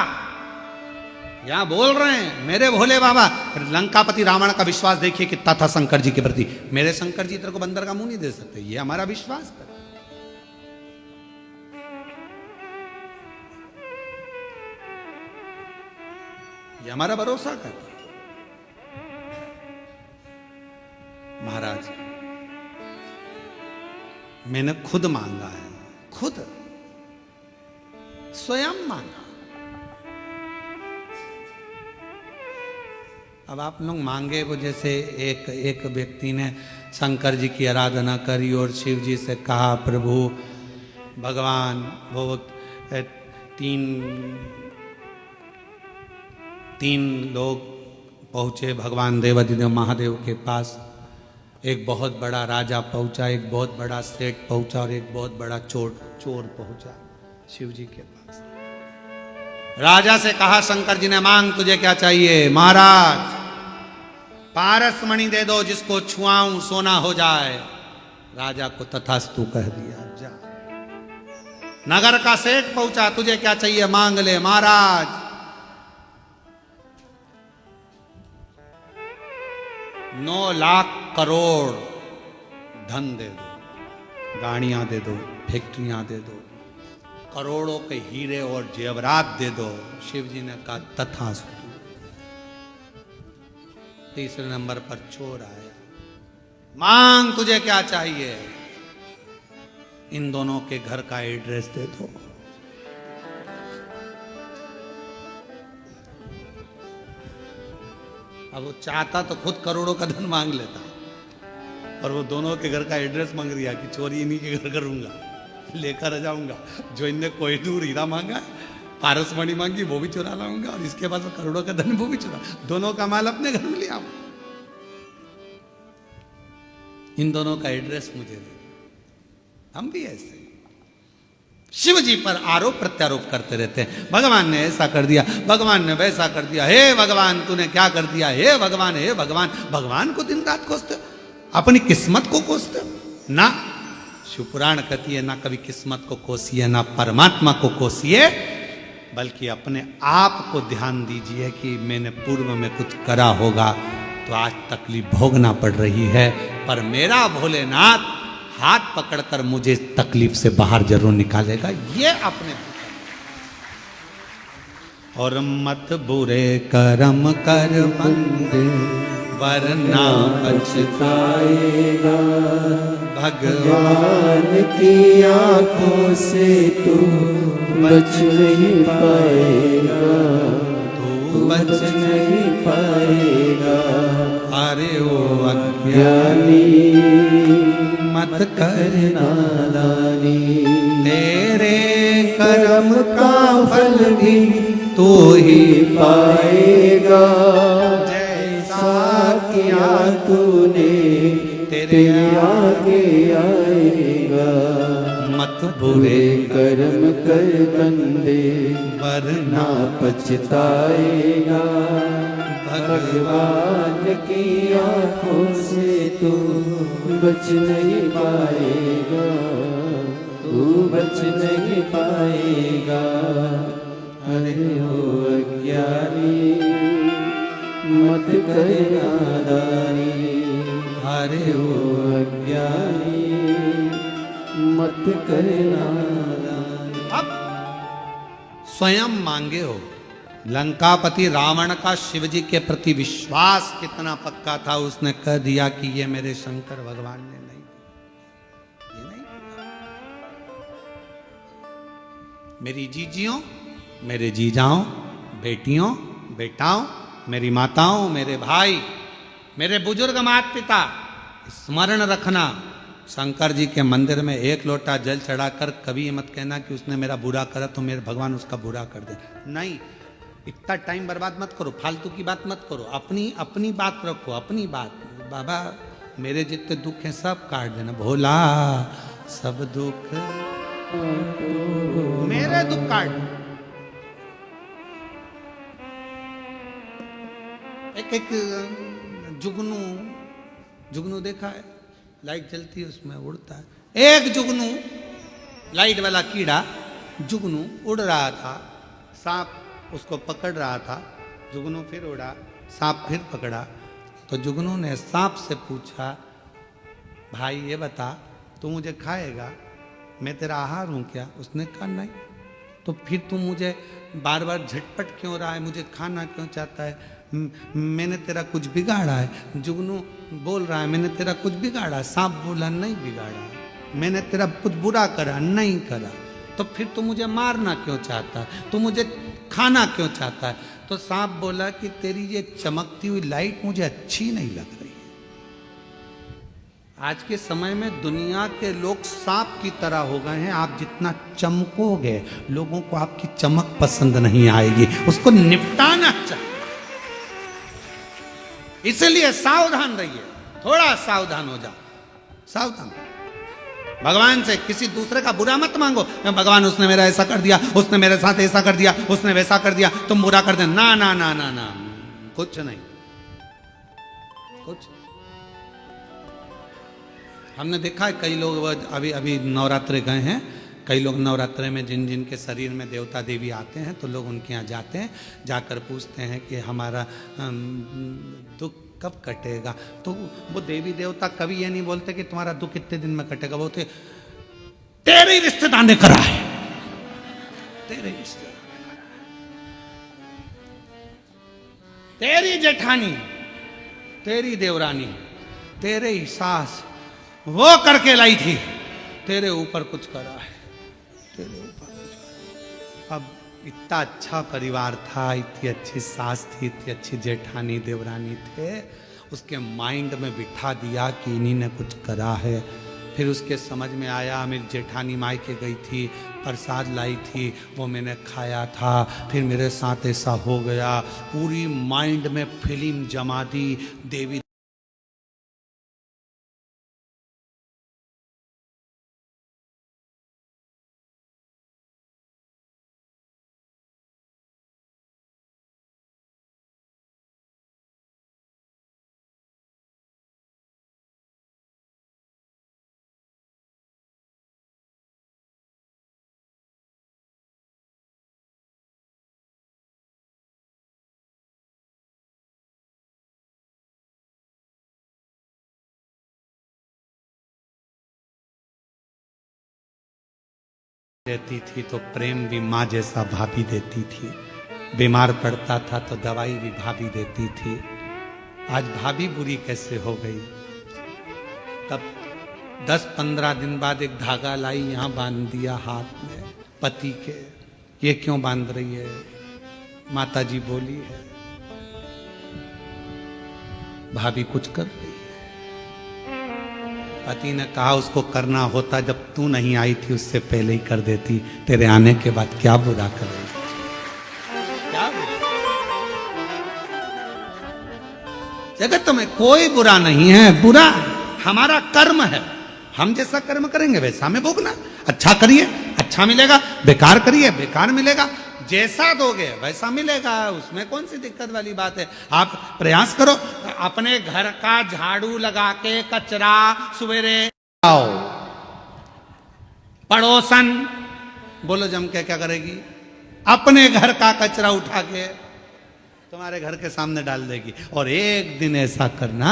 यहां बोल रहे हैं मेरे भोले बाबा। लंकापति रावण का विश्वास देखिए कितना था शंकर जी के प्रति। मेरे शंकर जी तेरे को बंदर का मुंह नहीं दे सकते, ये हमारा विश्वास है। ये हमारा भरोसा करता। महाराज मैंने खुद मांगा है, खुद स्वयं मांगा। अब आप लोग मांगे वो, जैसे एक व्यक्ति ने शंकर जी की आराधना करी और शिव जी से कहा प्रभु भगवान, वो तीन लोग पहुंचे भगवान देवाधिदेव महादेव के पास। एक बहुत बड़ा राजा पहुंचा, एक बहुत बड़ा सेठ पहुंचा और एक बहुत बड़ा चोर पहुंचा शिव जी के पास। राजा से कहा शंकर जी ने, मांग तुझे क्या चाहिए? महाराज पारस मणि दे दो, जिसको छुआऊं सोना हो जाए। राजा को तथास्तु कह दिया, जा। नगर का सेठ पहुंचा, तुझे क्या चाहिए? मांग ले। महाराज 9 लाख करोड़ धन दे दो, गाड़ियां दे दो, फैक्ट्रियां दे दो, करोड़ों के हीरे और जेवरात दे दो। शिव जी ने कहा तथास्तु। तीसरे नंबर पर चोर आया, मांग तुझे क्या चाहिए? इन दोनों के घर का एड्रेस दे दो। अब वो चाहता तो खुद करोड़ों का धन मांग लेता, और वो दोनों के घर का एड्रेस मांग रही है कि चोरी इन्हीं के घर करूंगा, लेकर जाऊंगा। जो इनने कोहिनूर हीरा मांगा, पारस मणि मांगी, वो भी चुरा लाऊंगा, और इसके पास करोड़ों का धन वो भी चुरा, दोनों का माल अपने घर में ले आऊं। इन दोनों का एड्रेस मुझे दे। हम भी ऐसे शिव जी पर आरोप प्रत्यारोप करते रहते हैं, भगवान ने ऐसा कर दिया, भगवान ने वैसा कर दिया, हे भगवान तूने क्या कर दिया, हे भगवान, हे भगवान। भगवान को दिन रात कोसते, अपनी किस्मत को कोसते ना। शिव पुराण कहती है ना कभी किस्मत को कोसिए, ना परमात्मा को कोसिए, बल्कि अपने आप को ध्यान दीजिए कि मैंने पूर्व में कुछ करा होगा तो आज तकलीफ भोगना पड़ रही है, पर मेरा भोलेनाथ हाथ पकड़कर मुझे तकलीफ से बाहर जरूर निकालेगा। ये अपने और मत बुरे कर्म कर बंदे वरना पछताएगा, भगवान की आंखों से तू बच नहीं पाएगा, तू बच नहीं पाएगा। अरे ओ अज्ञानी मत करना नादानी, तेरे कर्म का फल भी तू ही पाएगा। जैसा किया तूने तेरे आगे आएगा। मत बुरे कर्म कर बंदे वरना पछताएगा, भगवान की आंखों से तू बच नहीं पाएगा, तू बच नहीं पाएगा। अरे ओ अज्ञानी मत कर नादानी, अरे ओ अज्ञानी मत कर नादानी। अब स्वयं मांगे हो। लंकापति रावण का शिवजी के प्रति विश्वास कितना पक्का था, उसने कह दिया कि ये मेरे शंकर भगवान ने नहीं, ये नहीं। मेरी जीजियों, मेरे जीजाओं, बेटियों, बेटाओं, मेरी माताओं, मेरे भाई, मेरे बुजुर्ग माता पिता, स्मरण रखना, शंकर जी के मंदिर में एक लोटा जल चढ़ाकर कभी ये मत कहना कि उसने मेरा बुरा करा तो मेरे भगवान उसका बुरा कर दे। नहीं, इतना टाइम बर्बाद मत करो, फालतू की बात मत करो, अपनी अपनी बात रखो, अपनी बात। बाबा मेरे जितने दुख हैं सब काट देना, भोला सब दुख मेरे दुख काट। एक जुगनू, जुगनू देखा है, लाइट जलती है उसमें उड़ता है। एक जुगनू, लाइट वाला कीड़ा जुगनू उड़ रहा था, सांप उसको पकड़ रहा था, जुगनू फिर उड़ा, सांप फिर पकड़ा, तो जुगनू ने सांप से पूछा, भाई ये बता तू मुझे खाएगा, मैं तेरा आहार हूं क्या? उसने कहा नहीं। तो फिर तू मुझे बार बार झटपट क्यों रहा है, मुझे खाना क्यों चाहता है, मैंने तेरा कुछ बिगाड़ा है? जुगनू बोल रहा है मैंने तेरा कुछ बिगाड़ा, सांप बोला नहीं बिगाड़ा, मैंने तेरा कुछ बुरा करा नहीं करा, तो फिर तू मुझे मारना क्यों चाहता है, तू मुझे खाना क्यों चाहता है? तो सांप बोला कि तेरी ये चमकती हुई लाइट मुझे अच्छी नहीं लग रही। आज के समय में दुनिया के लोग सांप की तरह हो गए हैं, आप जितना चमकोगे लोगों को आपकी चमक पसंद नहीं आएगी, उसको निपटाना चाहिए। इसलिए सावधान रहिए, थोड़ा सावधान हो जाओ, सावधान। भगवान से किसी दूसरे का बुरा मत मांगो, भगवान उसने मेरा ऐसा कर दिया, उसने मेरे साथ ऐसा कर दिया, उसने वैसा कर दिया, तुम बुरा कर दे। ना ना ना ना ना, कुछ नहीं, कुछ। हमने देखा है कई लोग अभी अभी नवरात्रे गए हैं, कई लोग नवरात्रे में जिन जिन के शरीर में देवता देवी आते हैं तो लोग उनके यहाँ जाते हैं, जाकर पूछते हैं कि हमारा दुख कब कटेगा। तो वो देवी देवता कभी ये नहीं बोलते कि तुम्हारा दुख कितने दिन में कटेगा, बोलते तेरे रिश्तेदार ने करा है, तेरे रिश्तेदार ने करा है, तेरी जेठानी, तेरी देवरानी, तेरे ही सास वो करके लाई थी, तेरे ऊपर कुछ करा है, तेरे ऊपर कुछ करा। अब इतना अच्छा परिवार था, इतनी अच्छी सास थी, इतनी अच्छी जेठानी देवरानी थे, उसके माइंड में बिठा दिया कि इन्हीं ने कुछ करा है। फिर उसके समझ में आया, मेरी जेठानी मायके गई थी, प्रसाद लाई थी, वो मैंने खाया था, फिर मेरे साथ ऐसा हो गया। पूरी माइंड में फिल्म जमा दी। देवी देती थी तो प्रेम भी माँ जैसा भाभी देती थी। बीमार पड़ता था तो दवाई भी भाभी देती थी। आज भाभी बुरी कैसे हो गई? तब 10-15 दिन बाद एक धागा लाई, यहां बांध दिया हाथ में पति के। ये क्यों बांध रही है? माता जी बोली है भाभी कुछ कर रही है। पति ने कहा उसको करना होता जब तू नहीं आई थी उससे पहले ही कर देती, तेरे आने के बाद क्या बुरा कर रही? क्या बुरा? जगत में कोई बुरा नहीं है, बुरा हमारा कर्म है। हम जैसा कर्म करेंगे वैसा हमें भोगना। अच्छा करिए अच्छा मिलेगा, बेकार करिए बेकार मिलेगा। जैसा दोगे वैसा मिलेगा, उसमें कौन सी दिक्कत वाली बात है? आप प्रयास करो, अपने घर का झाड़ू लगा के कचरा सवेरे आओ। पड़ोसन बोलो जम के क्या करेगी? अपने घर का कचरा उठा के तुम्हारे घर के सामने डाल देगी। और एक दिन ऐसा करना,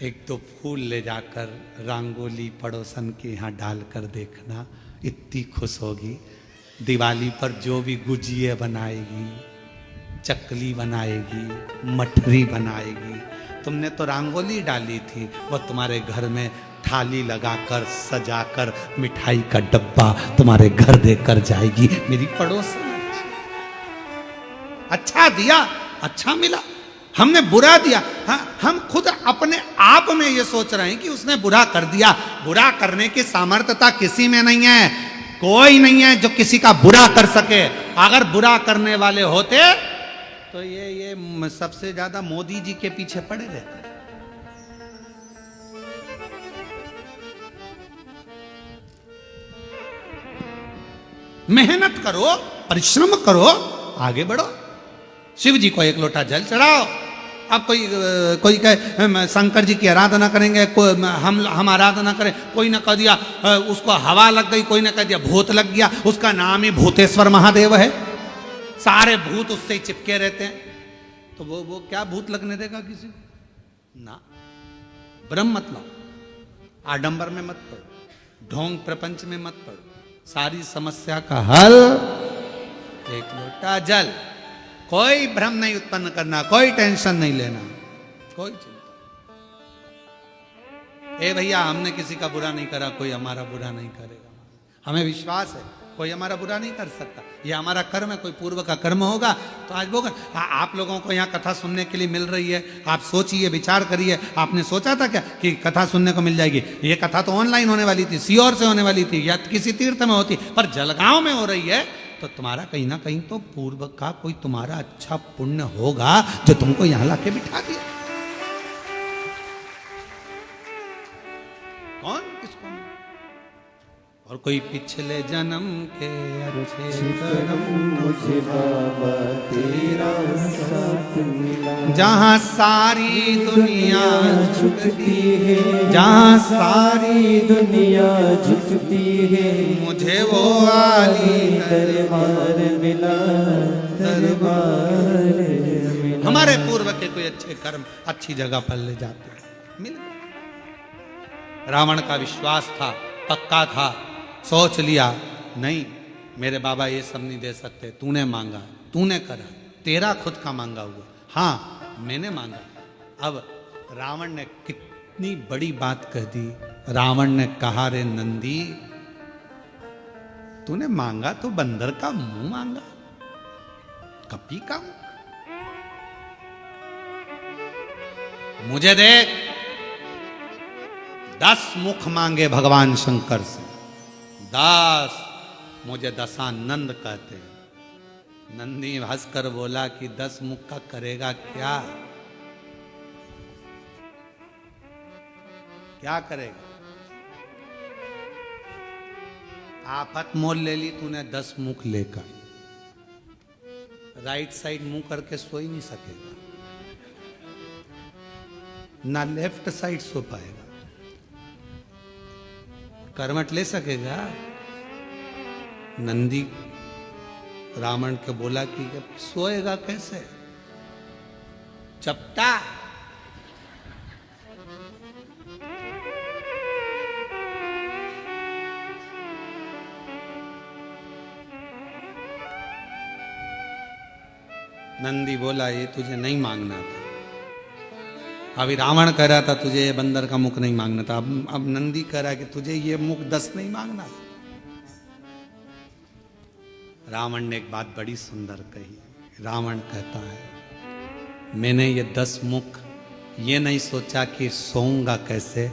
एक तो फूल ले जाकर रंगोली पड़ोसन के यहाँ डालकर देखना, इतनी खुश होगी। दिवाली पर जो भी गुजिये बनाएगी, चकली बनाएगी, मठरी बनाएगी, तुमने तो रंगोली डाली थी, वो तुम्हारे घर में थाली लगाकर सजाकर मिठाई का डब्बा तुम्हारे घर देकर जाएगी। मेरी पड़ोसन अच्छा दिया, अच्छा मिला, हमने बुरा दिया। हाँ, हम खुद अपने आप में ये सोच रहे हैं कि उसने बुरा कर दिया। बुरा करने की सामर्थ्यता किसी में नहीं है, कोई नहीं है जो किसी का बुरा कर सके। अगर बुरा करने वाले होते तो ये सबसे ज्यादा मोदी जी के पीछे पड़े रहते। मेहनत करो, परिश्रम करो, आगे बढ़ो। शिव जी को एक लोटा जल चढ़ाओ। अब कोई कहे शंकर जी की आराधना करेंगे, हम आराधना करें, कोई ने कह दिया उसको हवा लग गई, कोई ने कह दिया भूत लग गया, उसका नाम ही भूतेश्वर महादेव है। सारे भूत उससे ही चिपके रहते हैं, तो वो क्या भूत लगने देगा किसी को? ना, ब्रह्म मत लो, आडंबर में मत पड़ो, ढोंग प्रपंच में मत पड़ो। सारी समस्या का हल एक लोटा जल। कोई भ्रम नहीं उत्पन्न करना, कोई टेंशन नहीं लेना, कोई चिंता। ए भैया, हमने किसी का बुरा नहीं करा, कोई हमारा बुरा नहीं करेगा। हमें विश्वास है कोई हमारा बुरा नहीं कर सकता। ये हमारा कर्म है, कोई पूर्व का कर्म होगा तो आज वो। आप लोगों को यहाँ कथा सुनने के लिए मिल रही है, आप सोचिए, विचार करिए। आपने सोचा था क्या कि कथा सुनने को मिल जाएगी? ये कथा तो ऑनलाइन होने वाली थी, सीहोर से होने वाली थी, या किसी तीर्थ में होती, पर जलगांव में हो रही है। तो तुम्हारा कहीं ना कहीं तो पूर्व का कोई तुम्हारा अच्छा पुण्य होगा जो तुमको यहां लाके बिठा दिया। कौन किसको? और कोई पिछले जन्म के अच्छे कर्म मुझे बाबा तेरा साथ मिला। जहां सारी दुनिया झुकती है, जहां सारी दुनिया झुकती है, मुझे वो आली दरबार मिला, दरबार मिला। हमारे पूर्व के कोई अच्छे कर्म अच्छी जगह पर ले जाते हैं, मिल गए। रावण का विश्वास था, पक्का था, सोच लिया नहीं मेरे बाबा ये सब नहीं दे सकते, तूने मांगा, तूने करा, तेरा खुद का मांगा हुआ। हाँ, मैंने मांगा। अब रावण ने कितनी बड़ी बात कह दी। रावण ने कहा, रे नंदी, तूने मांगा तो बंदर का मुंह मांगा, कपी का मुंह। मुझे देख, 10 मुख मांगे भगवान शंकर से, 10। मुझे दशानंद कहते हैं। नंदी हंसकर बोला कि 10 मुख का करेगा क्या? क्या करेगा? आफत मोल ले ली तूने 10 मुख लेकर। राइट साइड मुंह करके सो ही नहीं सकेगा, ना लेफ्ट साइड सो पाएगा। करवट ले सकेगा? नंदी रावण के बोला कि सोएगा कैसे? चपटा। नंदी बोला ये तुझे नहीं मांगना था। अभी रावण कह रहा था तुझे ये बंदर का मुख नहीं मांगना था। अब नंदी कह रहा है कि तुझे ये मुख 10 नहीं मांगना था। रावण ने एक बात बड़ी सुंदर कही। रावण कहता है मैंने ये 10 मुख ये नहीं सोचा कि सोऊंगा कैसे।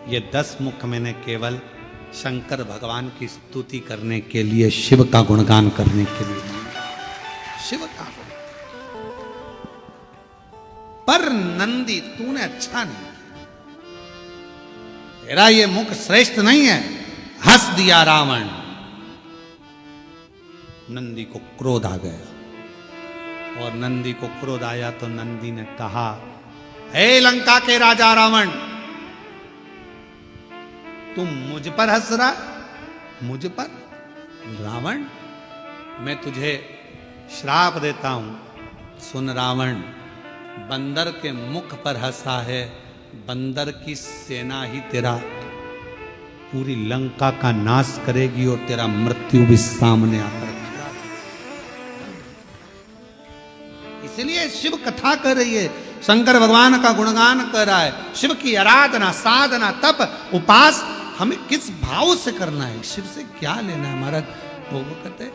ये 10 मुख मैंने केवल शंकर भगवान की स्तुति करने के लिए, शिव का गुणगान करने के लिए मांगा। शिव का गुण। पर नंदी तूने अच्छा नहीं, तेरा ये मुख श्रेष्ठ नहीं है। हंस दिया रावण। नंदी को क्रोध आ गया, और नंदी को क्रोध आया तो नंदी ने कहा, हे लंका के राजा रावण, तुम मुझ पर हंस रहा? मुझ पर? रावण, मैं तुझे श्राप देता हूं। सुन रावण, बंदर के मुख पर हंसा है, बंदर की सेना ही तेरा पूरी लंका का नाश करेगी और तेरा मृत्यु भी सामने आकर खड़ा। इसलिए शिव कथा कर रही है, शंकर भगवान का गुणगान कर रहा है। शिव की आराधना, साधना, तप, उपास हमें किस भाव से करना है? शिव से क्या लेना है हमारा? वो कहते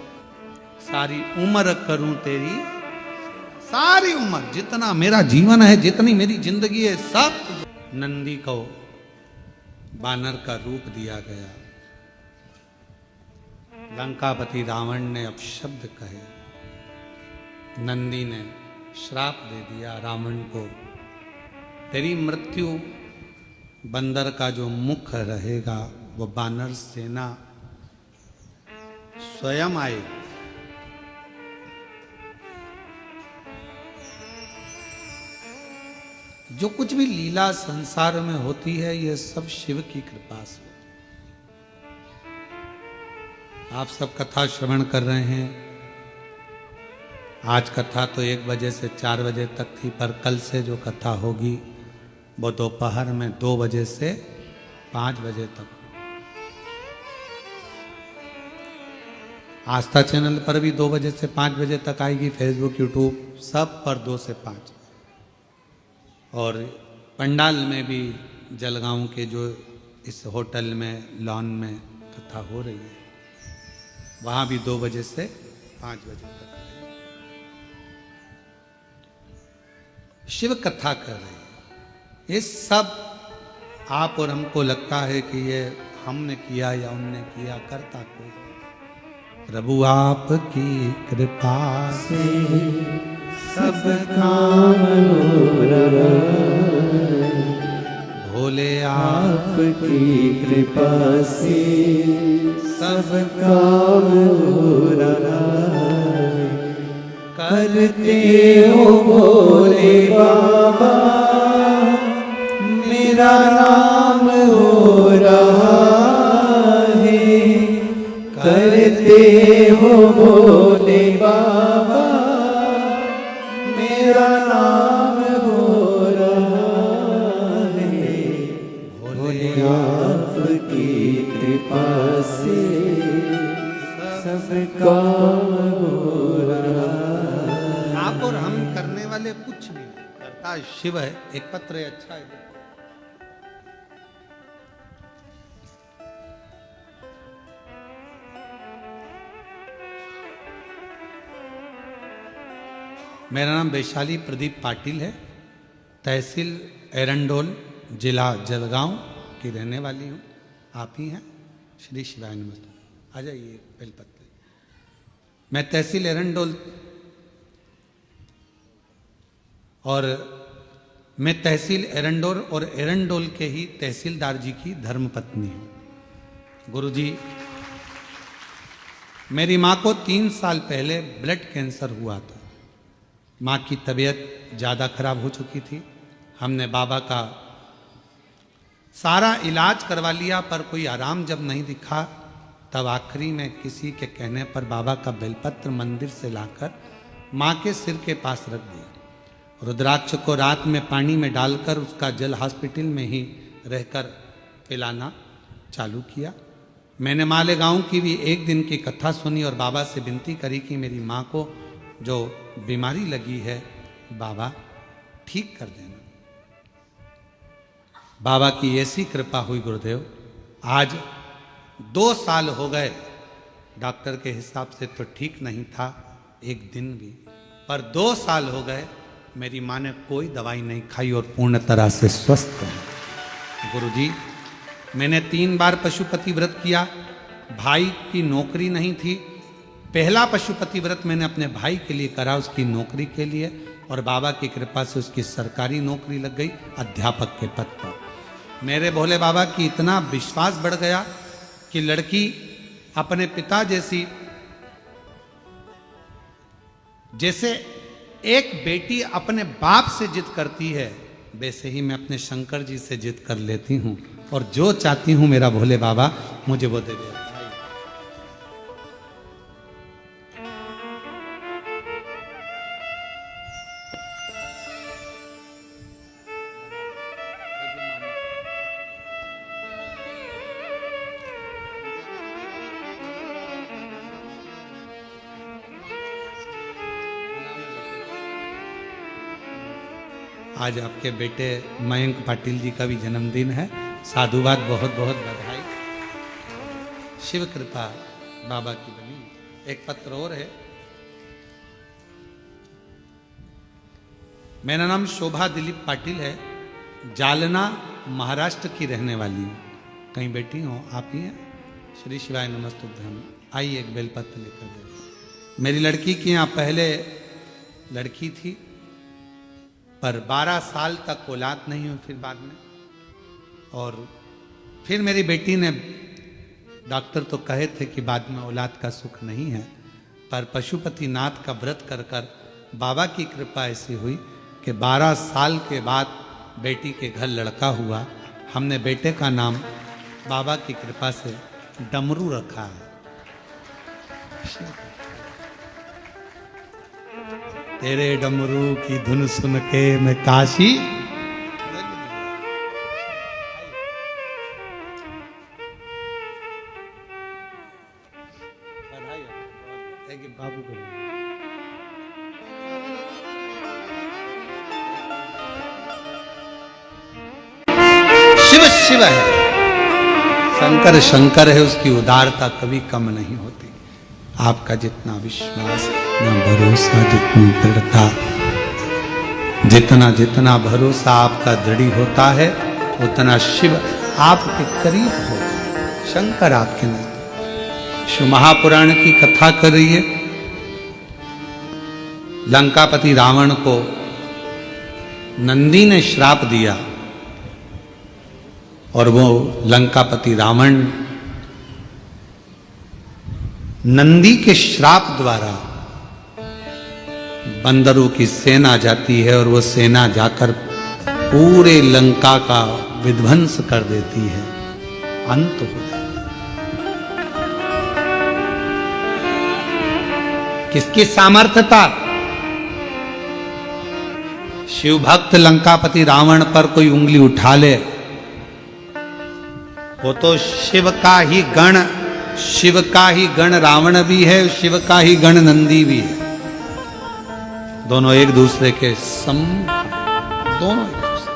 सारी उम्र करूं तेरी, सारी उम्र, जितना मेरा जीवन है, जितनी मेरी जिंदगी है, सब। नंदी को बानर का रूप दिया गया। लंकापति रावण ने अपशब्द कहे, नंदी ने श्राप दे दिया रावण को, तेरी मृत्यु बंदर का जो मुख रहेगा वो बानर सेना स्वयं आएगी। जो कुछ भी लीला संसार में होती है ये सब शिव की कृपा से। आप सब कथा श्रवण कर रहे हैं। आज कथा तो 1 बजे से 4 बजे तक थी, पर कल से जो कथा होगी वो दोपहर में 2 बजे से 5 बजे तक। आस्था चैनल पर भी 2 बजे से 5 बजे तक आएगी, फेसबुक, यूट्यूब सब पर 2 से 5। और पंडाल में भी जलगांव के जो इस होटल में लॉन में कथा हो रही है, वहाँ भी 2 बजे से 5 बजे तक शिव कथा कर रहे हैं। ये सब आप और हमको लगता है कि ये हमने किया या उनने किया, करता कोई। प्रभु आपकी कृपा से सब काम हो रहा, भोले आपकी कृपा से सब काम हो रहा। करते हो भोले बाबा, मेरा नाम हो रहा है। करते हो भोले बाबा, मेरा नाम हो रहा है। भोले आपकी कृपा से सब काम हो रहा। आप और हम करने वाले कुछ नहीं, करता शिव है। एक पत्र है, अच्छा है। मेरा नाम वैशाली प्रदीप पाटिल है। तहसील एरंडोल, जिला जलगांव की रहने वाली हूँ। आप ही हैं? श्री शिवाय नमस्ते। आ जाइए बेलपत्र। मैं तहसील एरंडोल मैं तहसील एरंडोल और एरंडोल के ही तहसीलदार जी की धर्मपत्नी हूँ। गुरुजी, मेरी माँ को 3 साल पहले ब्लड कैंसर हुआ था। माँ की तबीयत ज़्यादा खराब हो चुकी थी। हमने बाबा का सारा इलाज करवा लिया, पर कोई आराम जब नहीं दिखा, तब आखिरी में किसी के कहने पर बाबा का बेलपत्र मंदिर से लाकर माँ के सिर के पास रख दिया। रुद्राक्ष को रात में पानी में डालकर उसका जल हॉस्पिटल में ही रहकर पिलाना चालू किया। मैंने मालेगांव की भी एक दिन की कथा सुनी और बाबा से विनती करी कि मेरी माँ को जो बीमारी लगी है बाबा ठीक कर देना। बाबा की ऐसी कृपा हुई गुरुदेव, आज 2 साल हो गए। डॉक्टर के हिसाब से तो ठीक नहीं था एक दिन भी, पर 2 साल हो गए मेरी माँ ने कोई दवाई नहीं खाई और पूर्ण तरह से स्वस्थ है। गुरुजी, मैंने 3 बार पशुपति व्रत किया। भाई की नौकरी नहीं थी। पहला पशुपति व्रत मैंने अपने भाई के लिए करा, उसकी नौकरी के लिए, और बाबा की कृपा से उसकी सरकारी नौकरी लग गई अध्यापक के पद पर। मेरे भोले बाबा की इतना विश्वास बढ़ गया कि लड़की अपने पिता जैसे एक बेटी अपने बाप से जिद करती है, वैसे ही मैं अपने शंकर जी से जिद कर लेती हूँ और जो चाहती हूँ मेरा भोले बाबा मुझे वो दे देता है। आज आपके बेटे मयंक पाटिल जी का भी जन्मदिन है। साधुवाद, बहुत बहुत बधाई। शिव कृपा बाबा की बनी। एक पत्र और है। मेरा नाम शोभा दिलीप पाटिल है। जालना महाराष्ट्र की रहने वाली हूँ। कहीं बेटी हो? आप ही हैं? श्री शिवाय नमस्तुभ्यम। आइए एक बेलपत्र लेकर दे। मेरी लड़की की यहाँ पहले लड़की थी, पर 12 साल तक औलाद नहीं हुई। फिर बाद में और फिर मेरी बेटी ने, डॉक्टर तो कहे थे कि बाद में औलाद का सुख नहीं है, पर पशुपति नाथ का व्रत कर कर बाबा की कृपा ऐसी हुई कि 12 साल के बाद बेटी के घर लड़का हुआ। हमने बेटे का नाम बाबा की कृपा से डमरू रखा है। तेरे डमरू की धुन सुन के मैं काशी। बाबू को शिव शिव है, शंकर शंकर है, उसकी उदारता कभी कम नहीं होती। आपका जितना विश्वास, जितना भरोसा, जितनी दृढ़ता, जितना जितना भरोसा आपका दृढ़ होता है, उतना शिव आपके करीब होता है, शंकर आपके नजदीक। शिव महापुराण की कथा कर रही है। लंकापति रावण को नंदी ने श्राप दिया और वो लंकापति रावण नंदी के श्राप द्वारा बंदरों की सेना जाती है और वो सेना जाकर पूरे लंका का विध्वंस कर देती है, अंत हो जाता है। किसकी सामर्थ्यता? शिव भक्त लंकापति रावण पर कोई उंगली उठा ले, वो तो शिव का ही गण रावण भी है, शिव का ही गण नंदी भी है। दोनों एक दूसरे के दोनों एक दूसरे।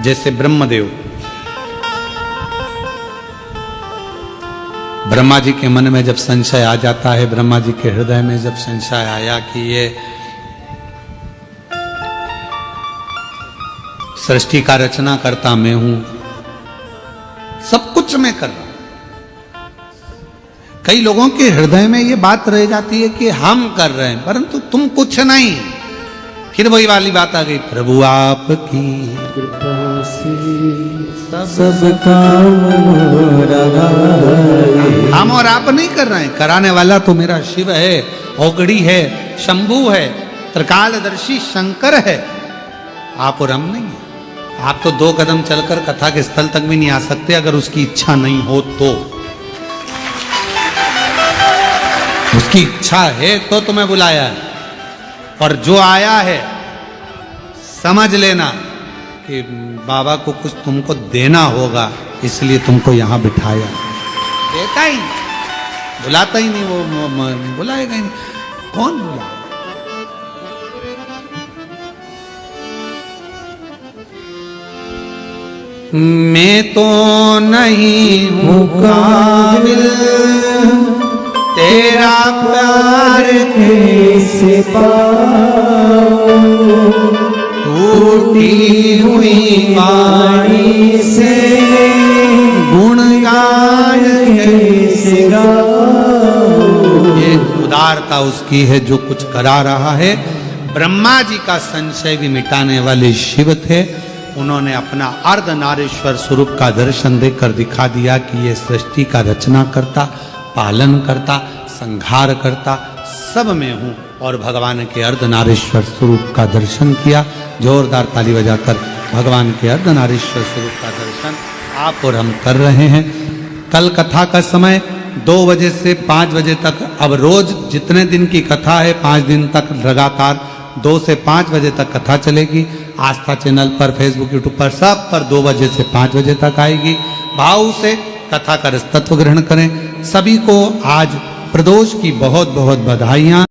जैसे ब्रह्मदेव ब्रह्मा जी के मन में जब संशय आ जाता है, ब्रह्मा जी के हृदय में जब संशय आया कि ये सृष्टि का रचना करता मैं हूं, सब कुछ मैं कर रहा हूं। कई लोगों के हृदय में ये बात रह जाती है कि हम कर रहे हैं परंतु तुम कुछ नहीं। फिर वही वाली बात आ गई, प्रभु आपकी कृपा से सब काम हो रहा है। हम और आप नहीं कर रहे हैं, कराने वाला तो मेरा शिव है, औगड़ी है, शंभू है, त्रिकालदर्शी शंकर है। आप और हम नहीं है। आप तो 2 कदम चलकर कथा के स्थल तक भी नहीं आ सकते अगर उसकी इच्छा नहीं हो तो। उसकी इच्छा है तो तुम्हें बुलाया है, और जो आया है समझ लेना कि बाबा को कुछ तुमको देना होगा, इसलिए तुमको यहां बिठाया। देता ही नहीं, बुलाता ही नहीं, वो बुलाएगा ही नहीं। कौन बुला? मैं तो नहीं हूं काबिल तेरा प्यार कैसे पाऊं, टूटी हुई वाणी से गुणगान कैसे गाऊं। ये उदारता उसकी है जो कुछ करा रहा है। ब्रह्मा जी का संशय भी मिटाने वाले शिव थे। उन्होंने अपना अर्धनारीश्वर स्वरूप का दर्शन देकर दिखा दिया कि ये सृष्टि का रचना करता, पालन करता, संहार करता सब में हूं। और भगवान के अर्धनारीश्वर स्वरूप का दर्शन किया। जोरदार ताली बजाकर भगवान के अर्धनारीश्वर स्वरूप का दर्शन आप और हम कर रहे हैं। कल कथा का समय 2 बजे से 5 बजे तक, अब रोज जितने दिन की कथा है 5 दिन तक लगातार 2 से 5 बजे तक कथा चलेगी। आस्था चैनल पर, फेसबुक, यूट्यूब पर, सब पर 2 बजे से 5 बजे तक आएगी। भाव से कथा का रसतत्व ग्रहण करें। सभी को आज प्रदोष की बहुत बहुत बधाइयाँ।